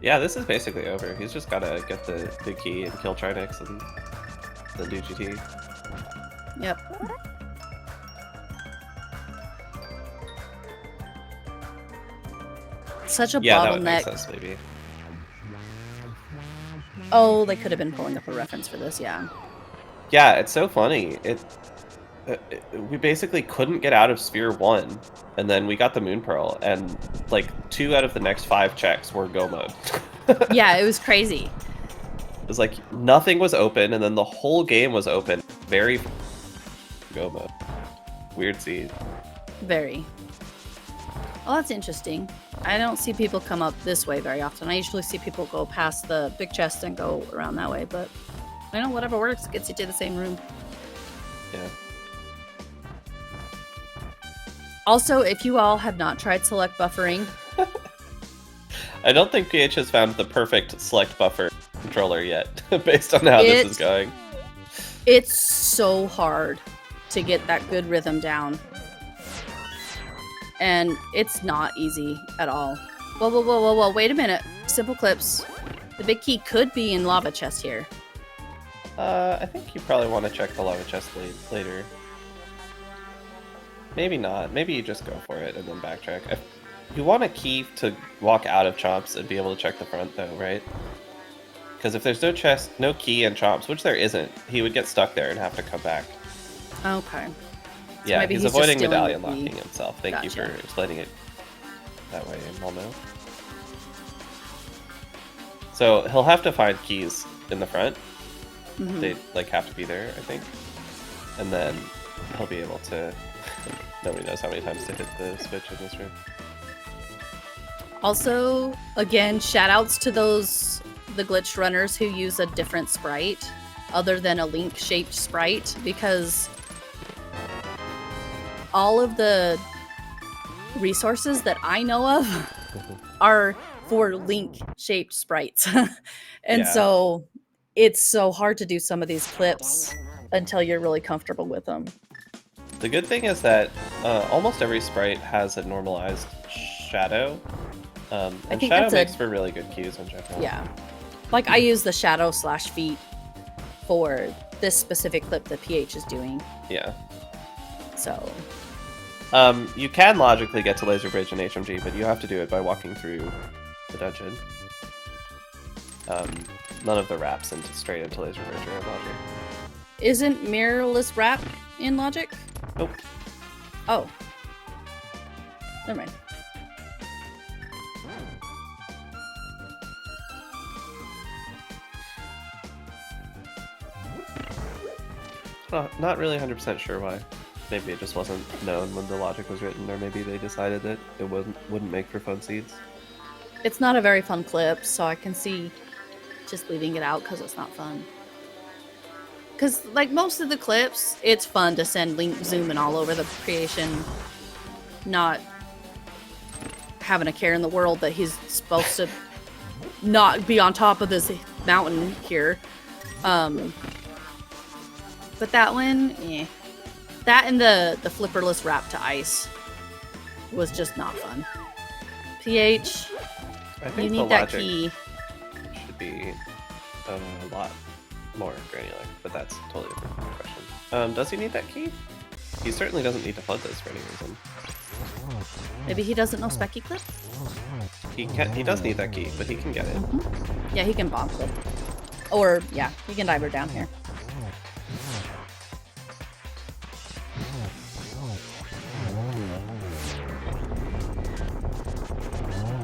Yeah, this is basically over. He's just gotta get the big key and kill Trinix and then do GT. Yep. Such a Yeah, that would make bottleneck. sense, maybe. Oh, they could have been pulling up a reference for this, yeah. Yeah, it's so funny. We basically couldn't get out of Sphere 1, and then we got the Moon Pearl, and like 2 out of the next 5 checks were go mode. Yeah, it was crazy. It was like nothing was open, and then the whole game was open. Very go mode. Weird seed. Very. Well, that's interesting. I don't see people come up this way very often. I usually see people go past the big chest and go around that way, but I know whatever works gets you to the same room. Yeah. Also, if you all have not tried select buffering... I don't think PH has found the perfect select buffer controller yet, based on how this is going. It's so hard to get that good rhythm down. And it's not easy at all. Whoa, wait a minute. SimpleClips. The big key could be in lava chest here. I think you probably want to check the lava chest later. Maybe not. Maybe you just go for it and then backtrack. You want a key to walk out of Chomps and be able to check the front though, right? Because if there's no chest, no key in Chomps, which there isn't, he would get stuck there and have to come back. Okay. So yeah, maybe he's just avoiding stealing medallion the key. locking himself. Thank you for explaining it that way, Malmo. So he'll have to find keys in the front. They like have to be there, I think. And then he'll be able to... Nobody knows how many times to hit the switch in this room. Also, again, shoutouts to the glitched runners who use a different sprite other than a Link-shaped sprite, because all of the resources that I know of are for Link-shaped sprites. And so it's so hard to do some of these clips until you're really comfortable with them. The good thing is that almost every sprite has a normalized shadow. And shadow makes for really good cues in general. Yeah. Like, I use the shadow / feet for this specific clip that PH is doing. Yeah. So... you can logically get to Laser Bridge in HMG, but you have to do it by walking through the dungeon. None of the wraps straight into Laser Bridge are in Logic. Isn't mirrorless wrap in Logic? Nope. Oh. Never mind. Not really 100% sure why. Maybe it just wasn't known when the logic was written, or maybe they decided that it wouldn't make for fun seeds. It's not a very fun clip, so I can see just leaving it out because it's not fun. Because, like, most of the clips, it's fun to send Link zooming all over the creation, not having a care in the world that he's supposed to not be on top of this mountain here. But that one, that and the flipperless wrap to ice was just not fun. PH, I think you the need that logic key. should be a lot more granular, but that's totally a different question. Does he need that key? He certainly doesn't need to flood this for any reason. Maybe he doesn't know SpeedGaming? He does need that key, but he can get it. Yeah, he can bomb clip. Or, yeah, he can dive her down here.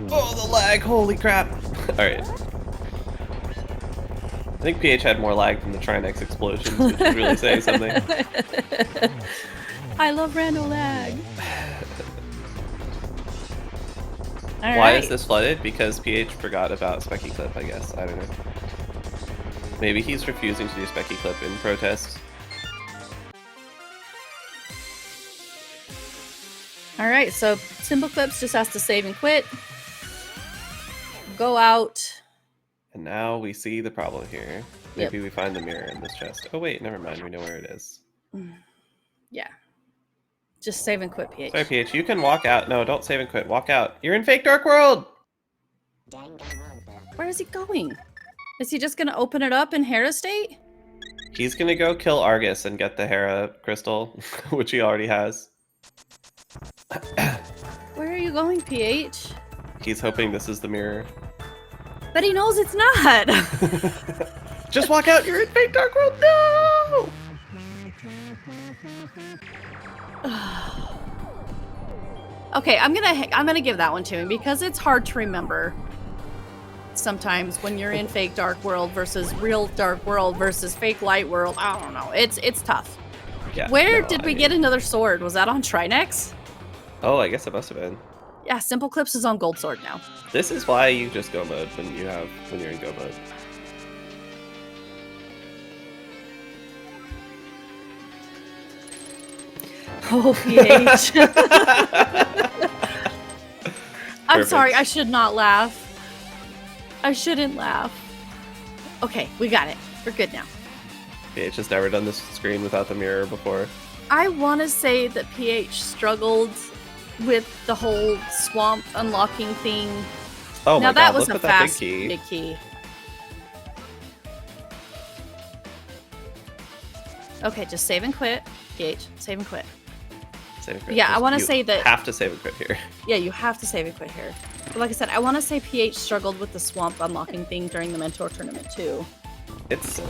Oh, the lag! Holy crap! Alright. I think PH had more lag than the Trinex explosions, which is really saying something. I love rando lag. Why is this flooded? Because PH forgot about Specky Clip, I guess. I don't know. Maybe he's refusing to do Specky Clip in protest. Alright, so SimpleClips just has to save and quit. Go out. And now we see the problem here. Yep. Maybe we find the mirror in this chest. Oh wait, never mind. We know where it is. Yeah. Just save and quit, PH. Sorry, PH. You can walk out. No, don't save and quit. Walk out. You're in fake dark world! Where is he going? Is he just going to open it up in Hera State? He's gonna go kill Argus and get the Hera crystal, which he already has. Where are you going, PH? He's hoping this is the mirror. But he knows it's not! Just walk out! You're in fake dark world! No! Okay, I'm gonna give that one to him because it's hard to remember sometimes when you're in fake dark world versus real dark world versus fake light world. I don't know. It's tough. Yeah. Where did we get another sword? Was that on Trinex? Oh, I guess it must have been. Yeah, SimpleClips is on gold sword now. This is why you just go mode when you're in go mode. Oh, PH. I'm sorry, I should not laugh. I shouldn't laugh. Okay, we got it. We're good now. PH has never done this screen without the mirror before. I want to say that PH struggled with the whole swamp unlocking thing. Oh now my that god, was look a at that fast big key. Okay, just save and quit. PH, save and quit. Save and quit. Yeah, I want to You say that. have to save and quit here. Yeah, you have to save and quit here. But like I said, I want to say PH struggled with the swamp unlocking thing during the mentor tournament too. It's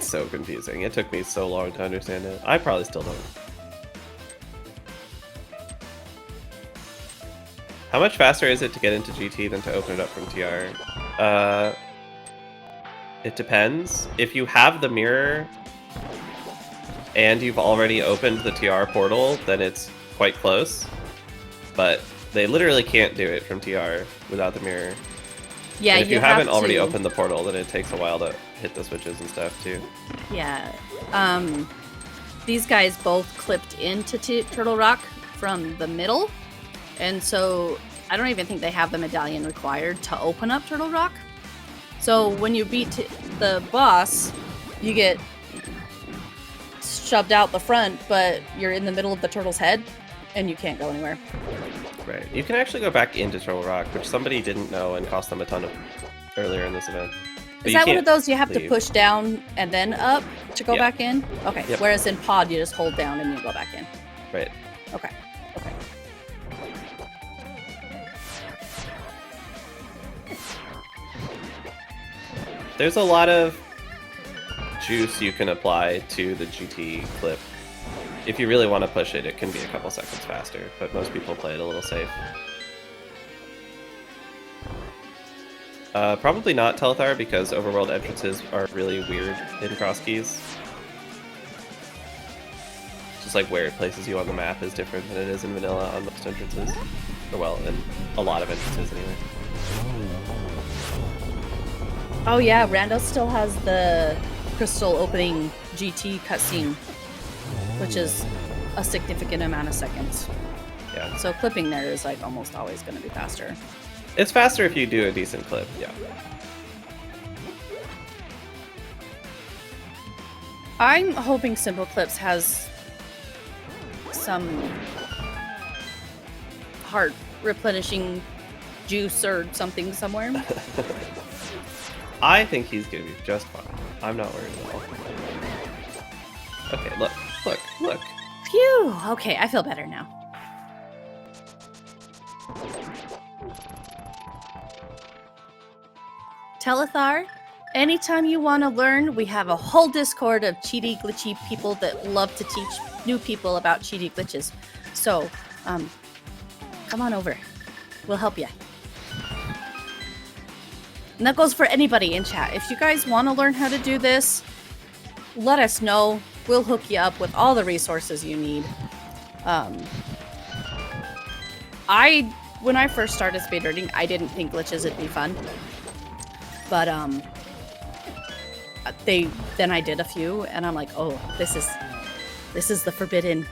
so confusing. It took me so long to understand it. I probably still don't. How much faster is it to get into GT than to open it up from TR? It depends. If you have the mirror and you've already opened the TR portal, then it's quite close. But they literally can't do it from TR without the mirror. Yeah, and if you have haven't already to... opened the portal, then it takes a while to hit the switches and stuff too. Yeah. These guys both clipped into Turtle Rock from the middle. And so I don't even think they have the medallion required to open up Turtle Rock. So when you beat the boss, you get shoved out the front, but you're in the middle of the turtle's head and you can't go anywhere. Right. You can actually go back into Turtle Rock, which somebody didn't know and cost them a ton of earlier in this event. But Is you that one can't of those you have to leave. push down and then up to go Yeah. back in? Okay. Yep. Whereas in Pod, you just hold down and you go back in. Right. Okay. Okay. There's a lot of juice you can apply to the GT clip. If you really want to push it, it can be a couple seconds faster, but most people play it a little safe. Probably not Telethar, because overworld entrances are really weird in cross keys. Just like where it places you on the map is different than it is in vanilla on most entrances. Or well, in a lot of entrances anyway. Oh yeah, Rando still has the crystal opening GT cutscene, which is a significant amount of seconds. Yeah. So clipping there is like almost always going to be faster. It's faster if you do a decent clip, yeah. I'm hoping SimpleClips has some heart replenishing juice or something somewhere. I think he's gonna be just fine. I'm not worried at all. Okay, look. Phew! Okay, I feel better now. Telethar, anytime you want to learn, we have a whole Discord of cheaty, glitchy people that love to teach new people about cheaty glitches. So, come on over. We'll help you. And that goes for anybody in chat. If you guys want to learn how to do this, let us know. We'll hook you up with all the resources you need. When I first started speedrunning, I didn't think glitches would be fun. But then I did a few, and I'm like, oh, this is the forbidden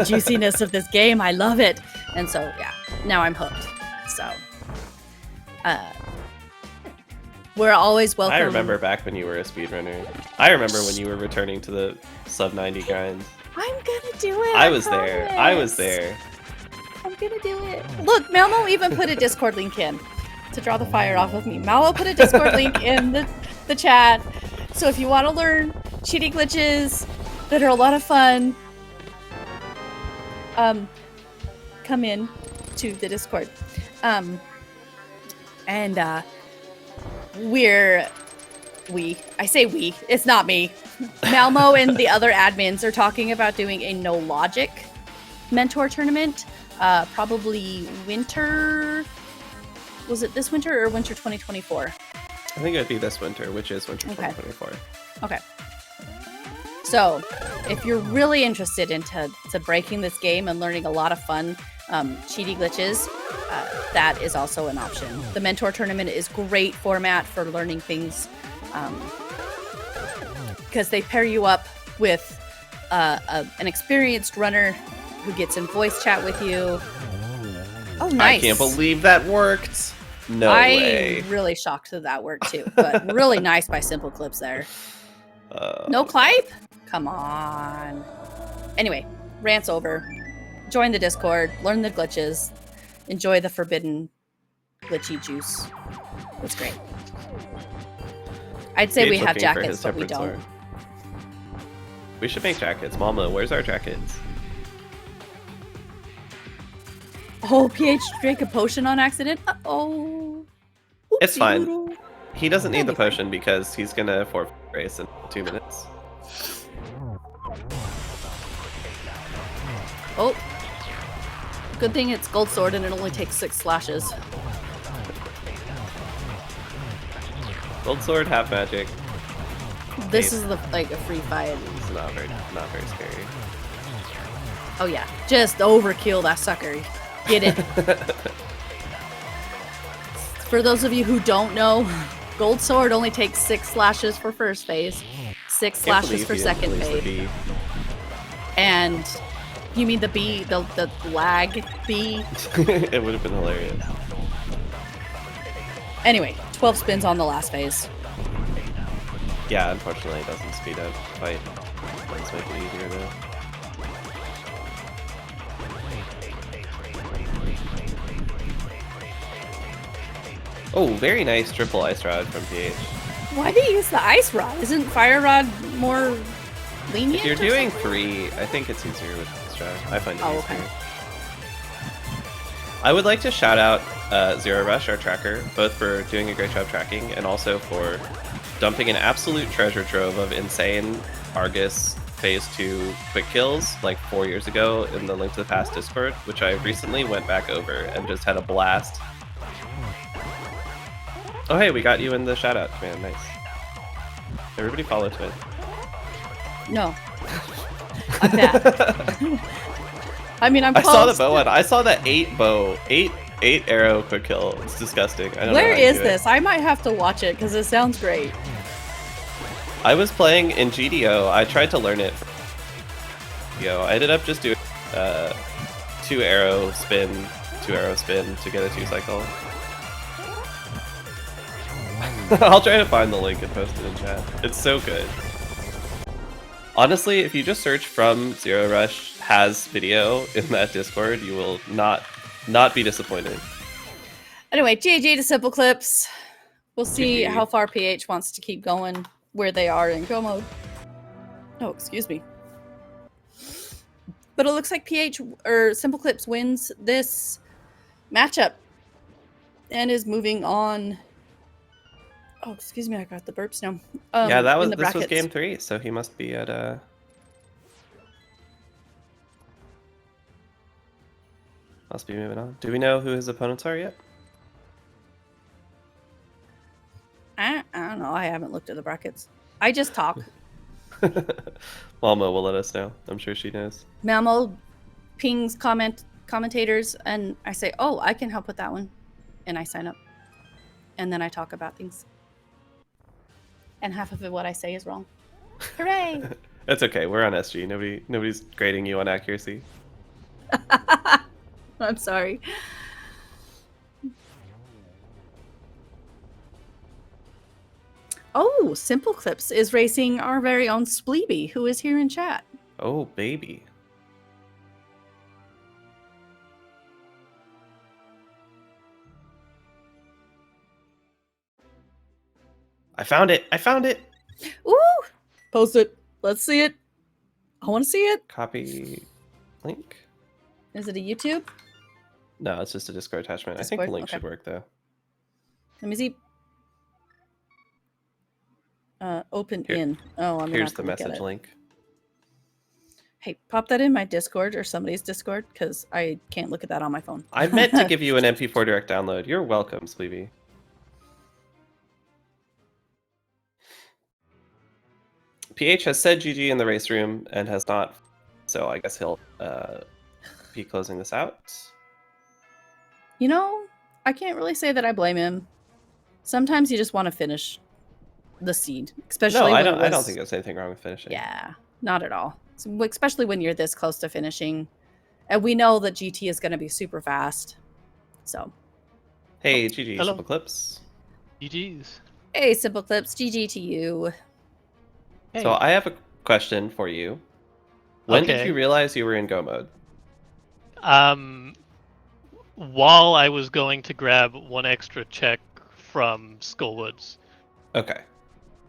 juiciness of this game. I love it. And so yeah, now I'm hooked. So we're always welcome. I remember back when you were a speedrunner. I remember when you were returning to the sub 90 grind. I'm gonna do it. I was there. I'm gonna do it. Look, Malmo even put a Discord link in to draw the fire off of me. Malmo put a Discord link in the chat. So if you want to learn cheating glitches that are a lot of fun, come in to the Discord. I say we, it's not me. Malmo and the other admins are talking about doing a no logic mentor tournament. Probably winter. Was it this winter or winter 2024? I think it would be this winter, which is winter 2024. Okay. So, if you're really interested into breaking this game and learning a lot of fun cheaty glitches, that is also an option. The mentor tournament is great format for learning things because they pair you up with an experienced runner who gets in voice chat with you. Oh, nice. I can't believe that worked. No way. I'm really shocked that worked too, but really nice by SimpleClips there. No clipe? Come on. Anyway, rant's over. Join the Discord, learn the glitches, enjoy the forbidden glitchy juice. It's great. I'd say we have jackets, but we don't. Sword. We should make jackets. Mama, where's our jackets? Oh, PH drank a potion on accident? Uh-oh. It's fine. He doesn't need the potion because he's gonna forfeit race in 2 minutes. Oh. Good thing it's gold sword and it only takes 6 slashes. Gold sword, half magic. This is like a free fight. It's not very scary. Oh yeah, just overkill that sucker. Get it. For those of you who don't know, gold sword only takes 6 slashes for first phase, 6 slashes for second phase. And you mean the B, the lag B? It would have been hilarious. Anyway, 12 spins on the last phase. Yeah, unfortunately it doesn't speed up the fight. Let's make it easier though. Oh, very nice triple ice rod from PH. Why do you use the ice rod? Isn't fire rod more lenient? If you're doing 3, I think it's easier with strat. I find it easier. Okay. I would like to shout out Zero Rush, our tracker, both for doing a great job tracking and also for dumping an absolute treasure trove of insane Argus Phase 2 quick kills like 4 years ago in the Link to the Past Discord, which I recently went back over and just had a blast. Oh hey, we got you in the shout-out, man. Nice. Everybody follow Twin. No. I'm bad. I mean, I'm I close. saw the bow one. I saw that 8 arrow quick kill. It's disgusting. I don't know Where how you is do this? I might have to watch it because it sounds great. I was playing in GDO. I tried to learn it. I ended up just doing 2 2 arrow spin to get a 2-cycle. I'll try to find the link and post it in chat. It's so good. Honestly, if you just search from Zero Rush has video in that Discord, you will not be disappointed. Anyway, GG to SimpleClips. We'll see GG. how far PH wants to keep going where they are in go mode. Oh, excuse me. But it looks like PH or SimpleClips wins this matchup and is moving on. Oh, excuse me, I got the burps now. Yeah, this was brackets. game 3, so he must be at must be moving on. Do we know who his opponents are yet? I don't know. I haven't looked at the brackets. I just talk. Malmo will let us know. I'm sure she knows. Malmo pings commentators, and I say, "Oh, I can help with that one," and I sign up, and then I talk about things. And half of what I say is wrong. Hooray! That's okay. We're on SG. Nobody's grading you on accuracy. I'm sorry. Oh, SimpleClips is racing our very own Spleeby, who is here in chat. Oh, baby. I found it. I found it. Ooh! Post it. Let's see it. I want to see it. Copy link. Is it a YouTube? No, it's just a Discord attachment. I Discord? think the link Okay. should work though. Let me see. Open Here- in. Oh, I'm gonna Here's have the to look at message it. link. Hey, pop that in my Discord or somebody's Discord because I can't look at that on my phone. I meant to give you an MP4 direct download. You're welcome, Spleeby. PH has said GG in the race room and has not, so I guess he'll be closing this out. You know, I can't really say that I blame him. Sometimes you just want to finish the seed, especially No, when I don't. it was, I don't think there's anything wrong with finishing. Yeah, not at all. So, especially when you're this close to finishing, and we know that GT is going to be super fast. So, Hey, GG, Hello. SimpleClips. GG's. hey, SimpleClips, GG to you. Hey. So I have a question for you. When did Okay. you realize you were in go mode? While I was going to grab one extra check from Skullwoods. Okay.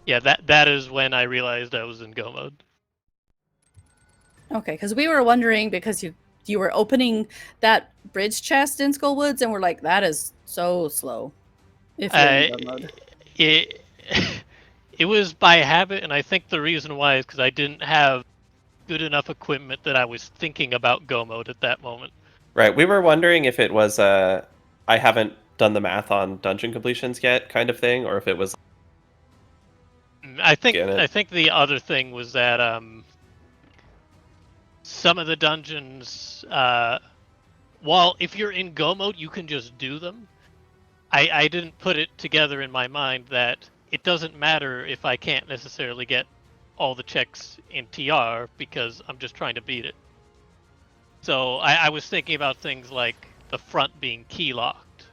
Yeah, that is when I realized I was in go mode. Okay, because we were wondering because you were opening that bridge chest in Skullwoods, and we're like, that is so slow. If you're in go mode. It was by habit, and I think the reason why is because I didn't have good enough equipment that I was thinking about go mode at that moment. Right. We were wondering if it was I haven't done the math on dungeon completions yet kind of thing, or if it was I think Get it. I think the other thing was that some of the dungeons, while if you're in go mode, you can just do them. I didn't put it together in my mind that it doesn't matter if I can't necessarily get all the checks in TR because I'm just trying to beat it. So I was thinking about things like the front being key locked.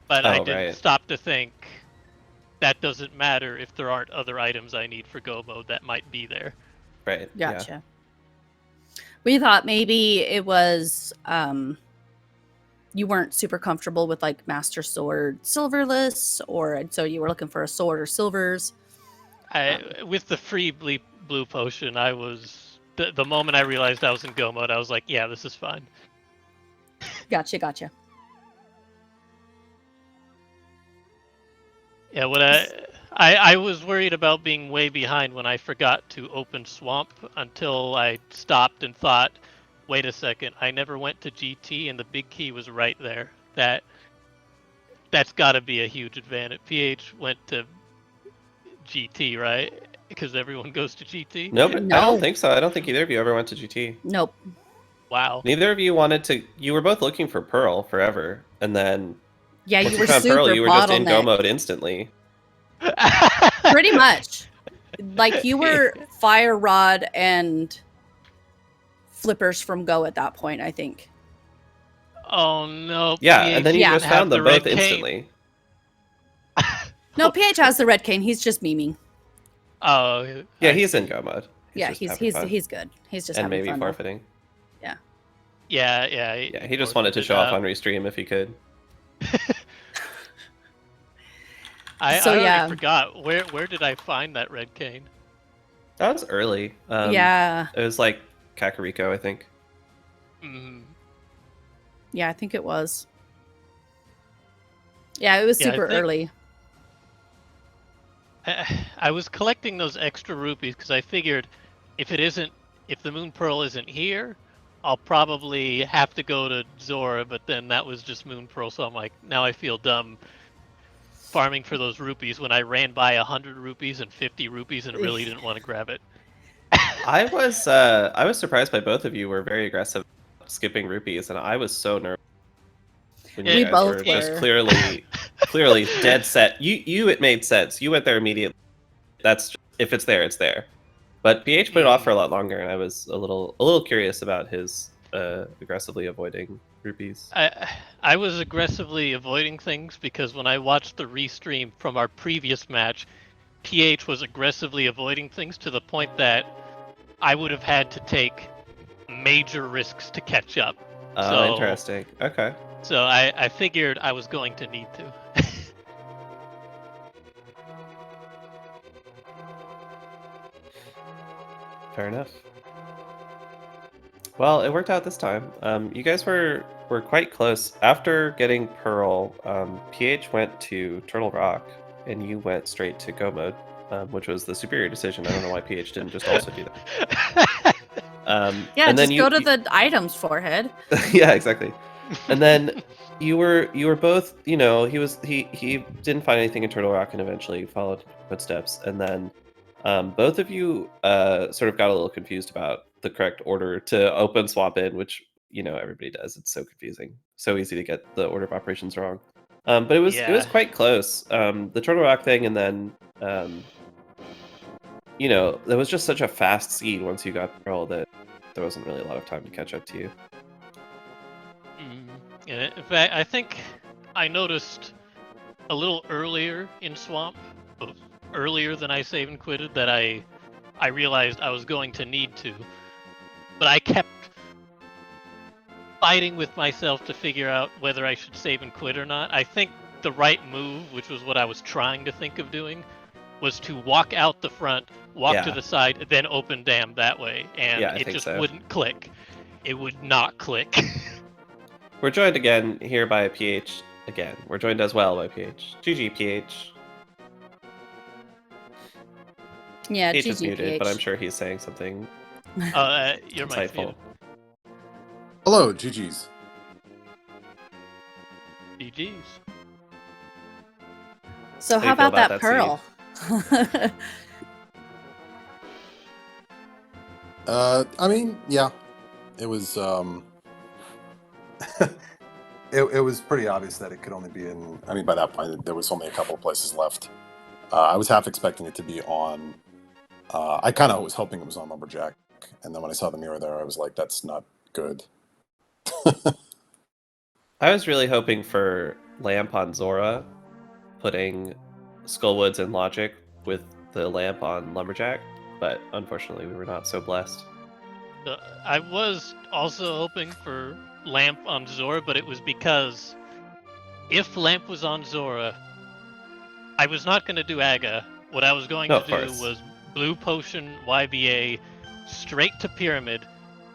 But I didn't right. stop to think that doesn't matter if there aren't other items I need for go mode that might be there. right. Gotcha. We thought maybe it was you weren't super comfortable with like Master Sword silverless, or so you were looking for a sword or silvers. With the free blue potion, I was the moment I realized I was in go mode, I was like, yeah, this is fine. Gotcha. Yeah, what I was worried about being way behind when I forgot to open Swamp until I stopped and thought, wait a second, I never went to GT and the big key was right there. That's got to be a huge advantage. PH went to GT, right? Because everyone goes to GT. No, but I No. don't think so. I don't think either of you ever went to GT. Nope. Wow. Neither of you wanted to. You were both looking for Pearl forever, and then Yeah, once you were found super Pearl, you were just in go bottlenecked. mode instantly. Pretty much. Like you were Fire Rod and flippers from go at that point, I think. Oh no. Yeah, and then you Yeah. just have found them the red both cane. instantly. No, PH has the red cane. He's just memeing. Oh. Yeah, I he's see. in go mode. Yeah, just having fun. he's good. He's just and having maybe fun. Though. forfeiting. Yeah. Yeah. Yeah, he just wanted to show off on restream if he could. I So, already yeah. forgot. Where did I find that red cane? That was early. Yeah. It was like Kakariko, I think. Mm. Yeah, I think it was. Yeah, it was Yeah, I super think- early. I was collecting those extra rupees because I figured if the Moon Pearl isn't here, I'll probably have to go to Zora, but then that was just Moon Pearl, so I'm like, now I feel dumb farming for those rupees when I ran by 100 rupees and 50 rupees and really didn't want to grab it. I was surprised by both of you were very aggressive skipping rupees, and I was so nervous. When We you guys both were just were. clearly dead set. It made sense. You went there immediately. That's if it's there, it's there. But PH put it off for a lot longer, and I was a little curious about his aggressively avoiding rupees. I was aggressively avoiding things because when I watched the restream from our previous match, PH was aggressively avoiding things to the point that I would have had to take major risks to catch up. Oh, interesting. Okay. So I figured I was going to need to. Fair enough. Well, it worked out this time. You guys were quite close. After getting Pearl, PH went to Turtle Rock, and you went straight to Go Mode, which was the superior decision. I don't know why PH didn't just also do that. Yeah, and just then go to the items forehead. Yeah, exactly. And then you were both, he didn't find anything in Turtle Rock and eventually followed footsteps. And then both of you sort of got a little confused about the correct order to open swap in, which everybody does. It's so confusing, so easy to get the order of operations wrong. But it was quite close. The Turtle Rock thing, and then there was just such a fast seed once you got Pearl that there wasn't really a lot of time to catch up to you. Yeah, in fact, I think I noticed a little earlier in Swamp, earlier than I save and quitted, that I realized I was going to need to. But I kept fighting with myself to figure out whether I should save and quit or not. I think the right move, which was what I was trying to think of doing, was to walk out the front, walk to the side, then open dam that way. And it just wouldn't click. It would not click. We're joined again here by PH. Again, we're joined as well by PH. GG, PH. Yeah, PH is GG, muted, PH. but I'm sure he's saying something You're insightful. Hello, GG's. GG's. So How how you feel about that about Pearl? I mean, yeah, it was. It was pretty obvious that it could only be in. I mean, by that point, there was only a couple of places left. I was half expecting it to be on. I kind of was hoping it was on Lumberjack, and then when I saw the mirror there, I was like, "That's not good." I was really hoping for Lamp on Zora, putting Skullwoods and Logic with the lamp on Lumberjack, but unfortunately we were not so blessed. I was also hoping for Lamp on Zora, but it was because if Lamp was on Zora, I was not going to do Aga. What I was going to do was Blue Potion, YBA, straight to Pyramid,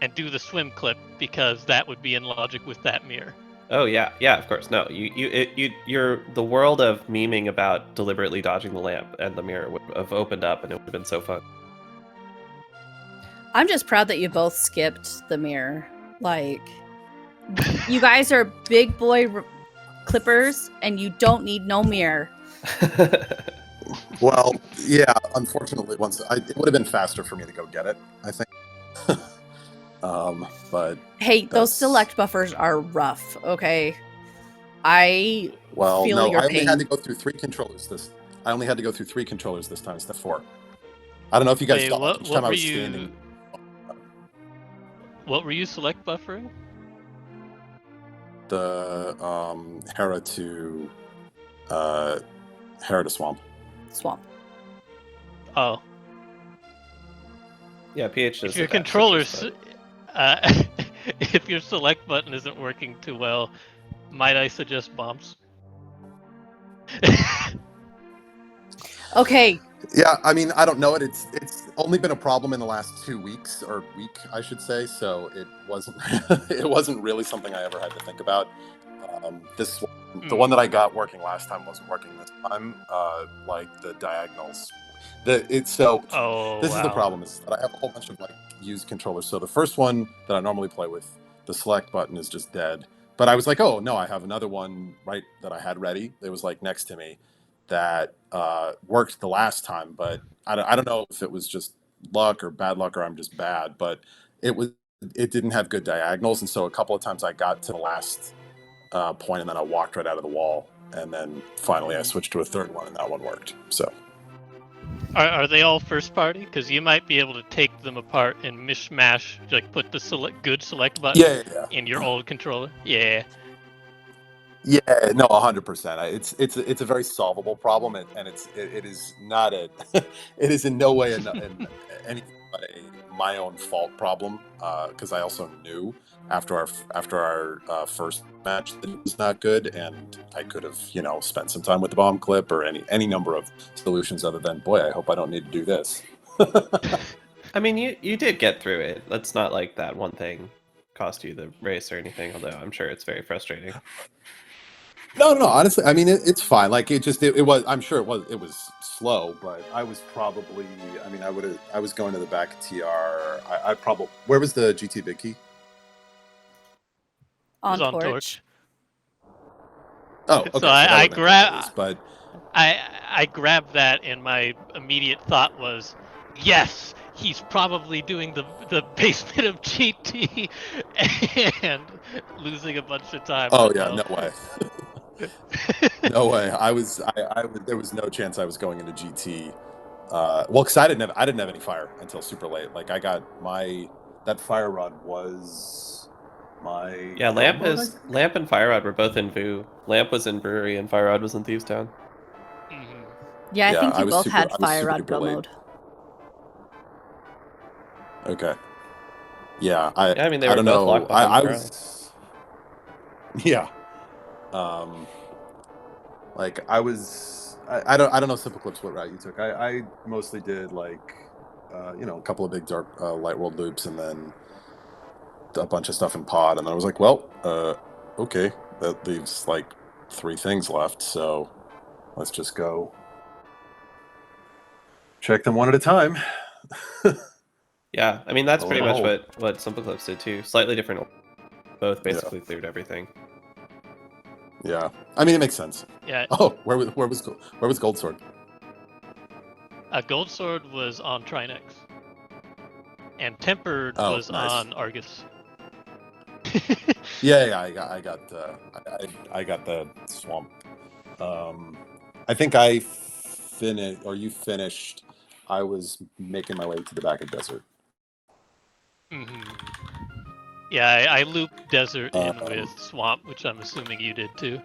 and do the swim clip, because that would be in logic with that mirror. Oh yeah, of course. No, you're the world of memeing about deliberately dodging the lamp, and the mirror would have opened up, and it would have been so fun. I'm just proud that you both skipped the mirror. Like, you guys are big boy clippers, and you don't need no mirror. Well, yeah. Unfortunately, it would have been faster for me to go get it, I think. But hey, those select buffers are rough. Okay, I feel your I only pain. had to go through 3 controllers this time instead of 4. I don't know if you guys saw how much time I was standing. What were you select buffering? The Hera to Swamp. Swamp. Oh, Yeah, PH if does your the dash citrus, controller's, but if your select button isn't working too well, might I suggest bombs? Okay. Yeah, I mean, I don't know it. It's only been a problem in the last 2 weeks, or week, I should say. So it wasn't it wasn't really something I ever had to think about. This one, the one that I got working last time wasn't working this time. Like the diagonals, Oh this is the wow. problem is that I have a whole bunch of like used controllers. So the first one that I normally play with, the select button is just dead. But I was like, oh no, I have another one right that I had ready. It was like next to me that worked the last time, but I don't know if it was just luck or bad luck or I'm just bad, but it didn't have good diagonals, and so a couple of times I got to the last point and then I walked right out of the wall, and then finally I switched to a third one and that one worked. So Are they all first party? Because you might be able to take them apart and mishmash, like put the good select button yeah. in your old controller. Yeah. Yeah, no, 100%. It's a very solvable problem, and it is not a it is in no way in anything but my own fault problem. Because I also knew after our first match that it was not good, and I could have spent some time with the bomb clip or any number of solutions other than boy, I hope I don't need to do this. I mean, you did get through it. That's not like that one thing cost you the race or anything. Although I'm sure it's very frustrating. No. Honestly, I mean, it's fine. Like it was. I'm sure it was slow, but I was probably. I mean, I was going to the back of TR. I probably. Where was the GT big key? On On torch. torch. Oh, okay. So I grabbed that, and my immediate thought was, yes, he's probably doing the basement of GT and losing a bunch of time. Oh but yeah, no. no way. No way. I was. There was no chance I was going into GT. Well, because I didn't have any fire until super late. Like I got that fire rod was my Yeah, Lamp and Fire Rod were both in Vu. Lamp was in Brewery and Fire Rod was in Thieves Town. Mhm. Yeah, I Yeah, think I you was both super- had I was fire super rod duper go late. mode. Okay. Yeah, Yeah, I mean they were I don't both know. locked behind I the was. Yeah. Like I was. I don't know SimpleClips what route you took. I mostly did like, a couple of big dark light world loops and then a bunch of stuff in pod, and then I was like, well, okay, that leaves like 3 things left, so let's just go check them one at a time. Yeah, I mean that's Lo pretty and much behold. what SimpleClips did too. Slightly different. Both Yeah. basically cleared everything. Yeah, I mean it makes sense. Yeah, Oh, where was Gold Sword? a gold sword was on Trinex, and tempered Oh, was nice. on Argus. Yeah, I got the swamp. I think I finished, or you finished. I was making my way to the back of desert. Yeah, I looped desert in Um, with swamp, which I'm assuming you did too.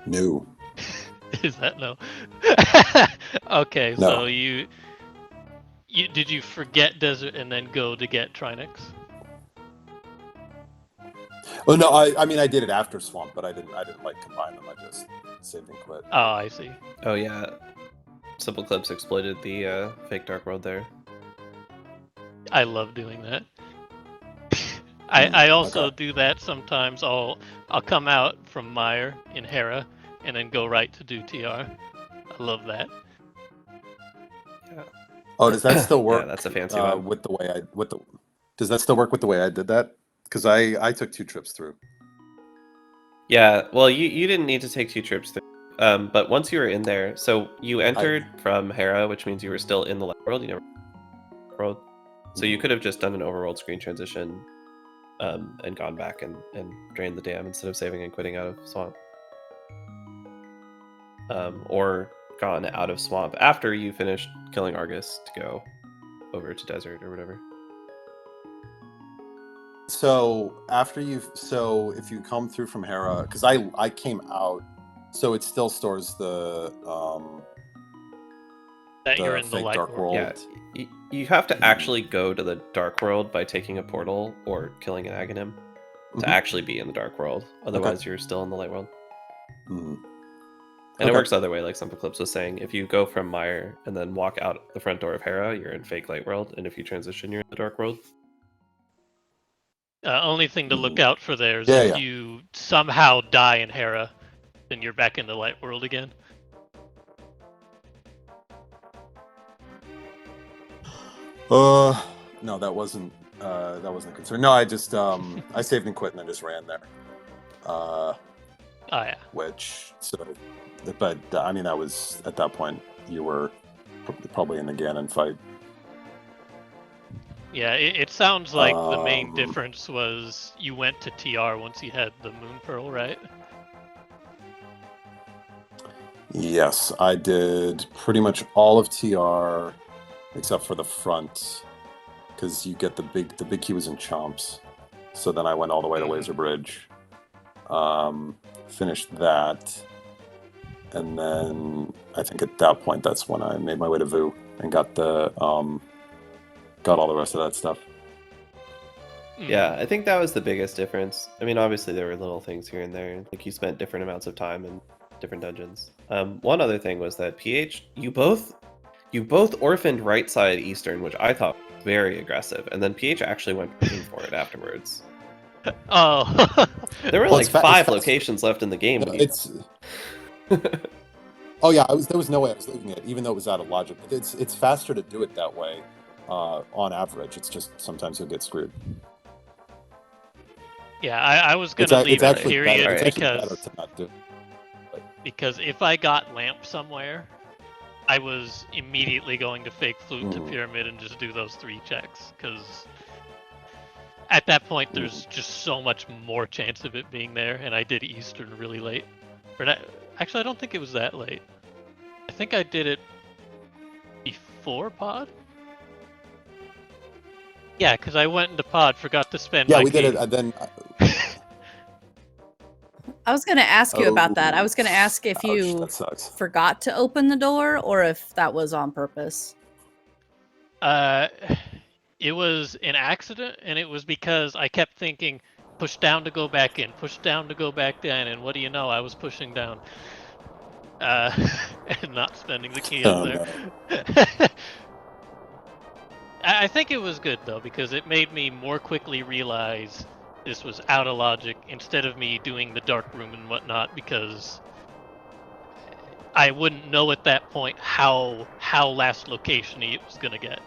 No. Is that no? Okay, No. so you did you forget desert and then go to get Trinex? Oh no, I mean I did it after swamp, but I didn't like combine them. I just saved and quit. Oh, I see. Oh yeah, SimpleClips exploited the fake Dark World there. I love doing that. I also Okay. do that sometimes. I'll come out from Meyer in Hera and then go right to do TR. I love that. Yeah. Oh, does that still work? Yeah, that's a fancy one. Does that still work with the way I did that? Because I took 2 trips through. Yeah, well, you didn't need to take 2 trips through. But once you were in there, so you entered from Hera, which means you were still in the light world. You never world, so you could have just done an overworld screen transition, and gone back and drained the dam instead of saving and quitting out of swamp. Or gone out of swamp after you finished killing Argus to go over to desert or whatever. So after if you come through from Hera, because I came out, so it still stores the That you're in the fake light dark world. world. Yeah, you have to actually go to the dark world by taking a portal or killing an Aghanim to Mhm. actually be in the dark world. Otherwise, you're still in the light world. Mhm. And it Okay. works the other way, like SimpleClips was saying. If you go from Mire and then walk out the front door of Hera, you're in fake light world. And if you transition, you're in the dark world. Only thing to look out for there is Yeah, if yeah. you somehow die in Hera, then you're back in the light world again. No, that wasn't a concern. No, I just I saved and quit and then just ran there. Oh yeah. But I mean, that was at that point you were probably in the Ganon fight. Yeah, it sounds like the main Um, difference was you went to TR once you had the Moon Pearl, right? Yes, I did pretty much all of TR except for the front, because you get the big key was in Chomps. So then I went all the way to Laser Bridge, finished that, and then I think at that point that's when I made my way to Vu and got all the rest of that stuff. Yeah, I think that was the biggest difference. I mean, obviously there were little things here and there. Like you spent different amounts of time in different dungeons. One other thing was that PH, you both orphaned right side Eastern, which I thought was very aggressive, and then PH actually went looking for it afterwards. Oh. There were Well, like 5 locations left in the game. No, oh yeah, there was no way I was leaving it, even though it was out of logic. It's faster to do it that way, on average. It's just sometimes you'll get screwed. Yeah, I was gonna leave It's it actually period better. It's actually better because to not do it. because if I got lamp somewhere, I was immediately going to fake flute to pyramid and just do those 3 checks, because at that point there's just so much more chance of it being there, and I did Eastern really late. Actually, I don't think it was that late. I think I did it before pod. Yeah, because I went into pod, forgot to spend. Yeah, my we did key. it. Then I was going to ask you about that. I was going to ask if ouch, you that sucks. forgot to open the door or if that was on purpose. It was an accident, and it was because I kept thinking, push down to go back in, push down to go back down, and what do you know, I was pushing down. And not spending the key up there. No. I think it was good, though, because it made me more quickly realize this was out of logic, instead of me doing the dark room and whatnot, because I wouldn't know at that point how last location-y it was going to get.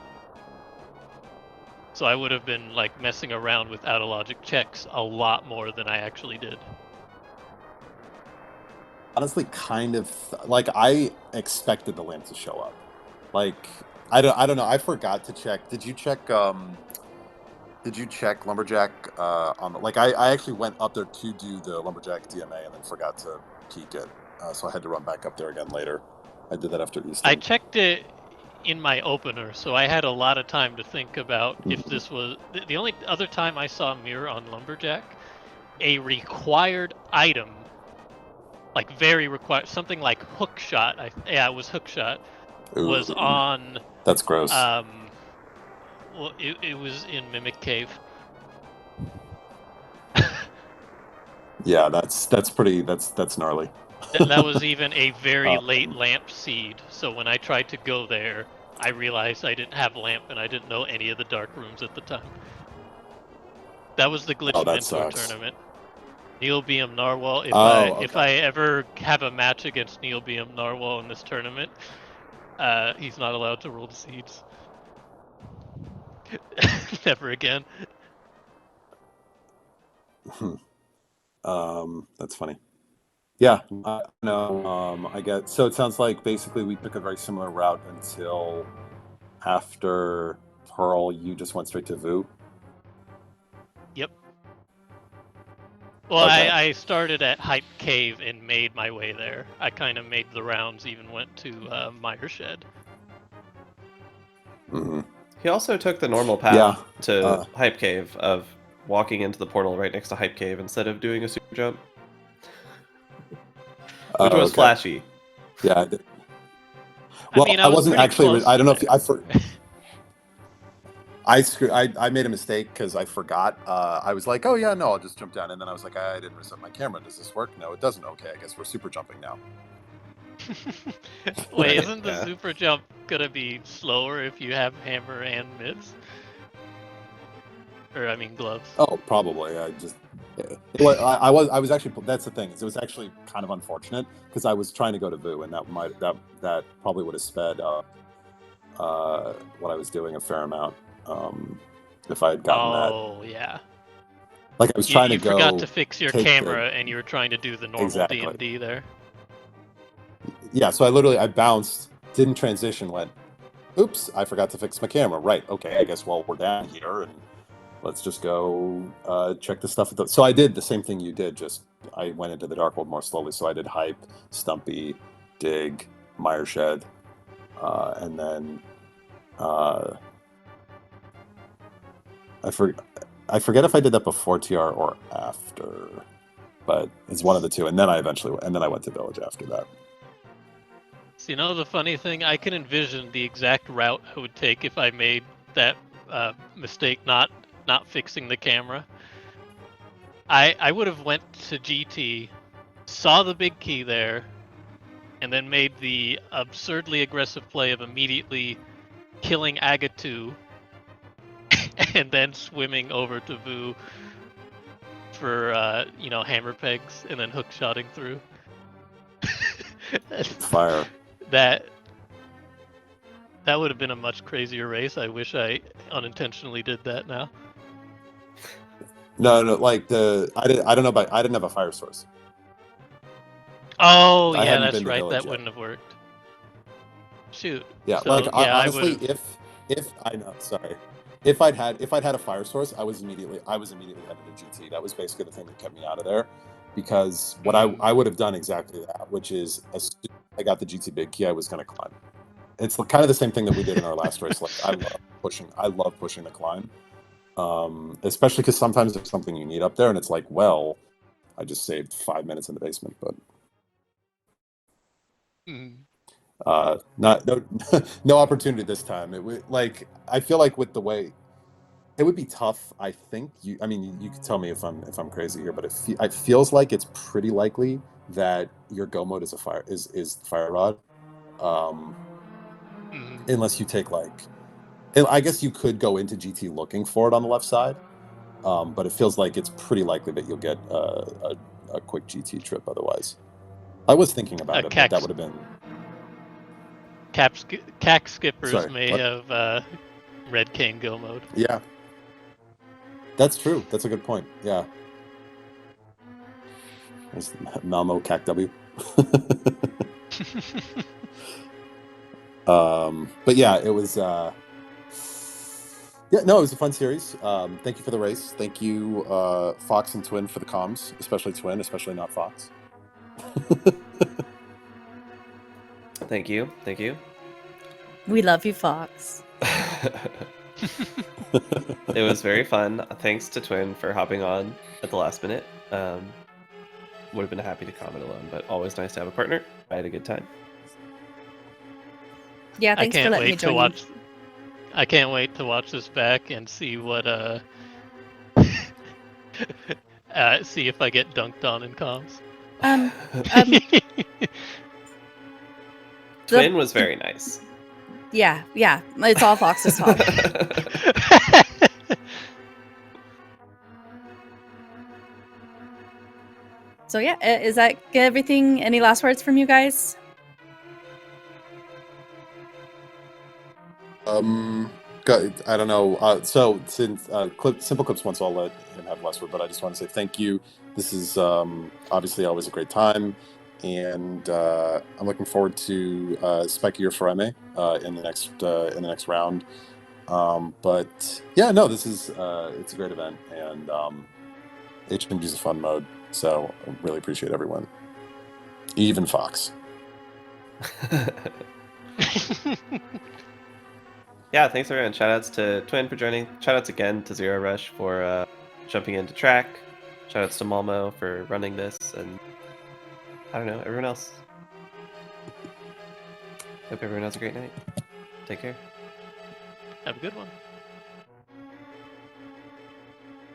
So I would have been like messing around with out of logic checks a lot more than I actually did. Honestly, kind of like I expected the lamp to show up. Like I don't know. I forgot to check. Did you check? Did you check Lumberjack on the? Like I actually went up there to do the Lumberjack DMA and then forgot to peek it. So I had to run back up there again later. I did that after Eastern. I checked it in my opener, so I had a lot of time to think about if this was the only other time I saw Mirror on Lumberjack, a required item, like very required, something like hook shot. It was hook shot. Ooh, was on. That's gross. Well, it was in Mimic Cave. Yeah, that's gnarly. That was even a very late lamp seed. So when I tried to go there, I realized I didn't have lamp and I didn't know any of the dark rooms at the time. That was the Glitch Mentor tournament. Neil BM Narwhal. If I ever have a match against Neil BM Narwhal in this tournament, he's not allowed to roll the seeds. Never again. That's funny. Yeah, no, I get. So it sounds like basically we took a very similar route until after Pearl. You just went straight to Vu. Yep. Well, Okay. I started at Hype Cave and made my way there. I kind of made the rounds, even went to Mire Shed. Hmm. He also took the normal path Yeah. to Hype Cave of walking into the portal right next to Hype Cave instead of doing a super jump, which was Okay. flashy. Yeah. I did. I Well, mean, I I was wasn't pretty actually. close I to don't know if there. I made a mistake because I forgot. I was like, oh yeah, no, I'll just jump down, and then I was like, I didn't reset my camera. Does this work? No, it doesn't. Okay, I guess we're super jumping now. Wait, isn't the Yeah. super jump gonna be slower if you have hammer and mitts? Or I mean gloves. Oh, probably. I just. I was actually. That's the thing. Is it was actually kind of unfortunate because I was trying to go to Vu, and that probably would have sped up what I was doing a fair amount. If I had gotten that. Oh yeah. Like I was trying You to forgot go to fix your take camera and you were trying to do the normal Exactly. DMD there. Yeah, so I bounced, didn't transition, went, oops, I forgot to fix my camera. Right, okay, I guess while we're down here, and let's just go check the stuff. So I did the same thing you did, just I went into the Dark World more slowly. So I did Hype, Stumpy, Dig, Mire Shed, and then I forget if I did that before TR or after, but it's one of the two. And then I went to Village after that. So you know the funny thing, I can envision the exact route I would take if I made that mistake not fixing the camera. I would have went to GT, saw the big key there, and then made the absurdly aggressive play of immediately killing Agatu and then swimming over to Vu for hammer pegs and then hook shotting through. Fire. That would have been a much crazier race. I wish I unintentionally did that now. No, like I don't know about I didn't have a fire source. Oh I yeah, hadn't that's been to right. Village That yet. wouldn't have worked. Shoot. Yeah, So, like yeah, honestly, I would've... if I know, sorry, if I'd had a fire source, I was immediately headed to GT. That was basically the thing that kept me out of there, because what I would have done exactly that, which is as soon as I got the GT big key, I was going to climb. It's kind of the same thing that we did in our last race. Like I love pushing the climb, especially because sometimes there's something you need up there, and it's like, well, I just saved 5 minutes in the basement, but. No opportunity this time. It would I feel like with the way it would be tough. I think you could tell me if I'm crazy here, but it feels like it's pretty likely that your go mode is is fire rod, unless you take I guess you could go into GT looking for it on the left side, but it feels like it's pretty likely that you'll get a quick GT trip otherwise. I was thinking about it, but that would have been. CAC skippers Sorry, may what? have Red Cane go mode. Yeah, that's true. That's a good point. Yeah. There's Malmo CAC W. But yeah, it was. Yeah, no, it was a fun series. Thank you for the race. Thank you, Fox and Twin, for the comms, especially Twin, especially not Fox. Thank you. We love you, Fox. It was very fun. Thanks to Twin for hopping on at the last minute. Would have been happy to comment alone, but always nice to have a partner. I had a good time. Yeah, thanks for letting me join. I can't wait to watch this back and see what see if I get dunked on in comms. Twin was very nice. Yeah, it's all Fox's fault. So yeah, is that everything? Any last words from you guys? I don't know. So since SimpleClips wants, I'll let him have last word, but I just want to say thank you. This is obviously always a great time, and I'm looking forward to Spike Year for MA in the next round. But yeah, no, this is it's a great event, and HMG is a fun mode. So I really appreciate everyone, even Fox. Yeah, thanks everyone. Shoutouts to Twin for joining. Shoutouts again to Zero Rush for jumping into track. Shoutouts to Malmo for running this, and I don't know, everyone else. Hope everyone has a great night. Take care. Have a good one.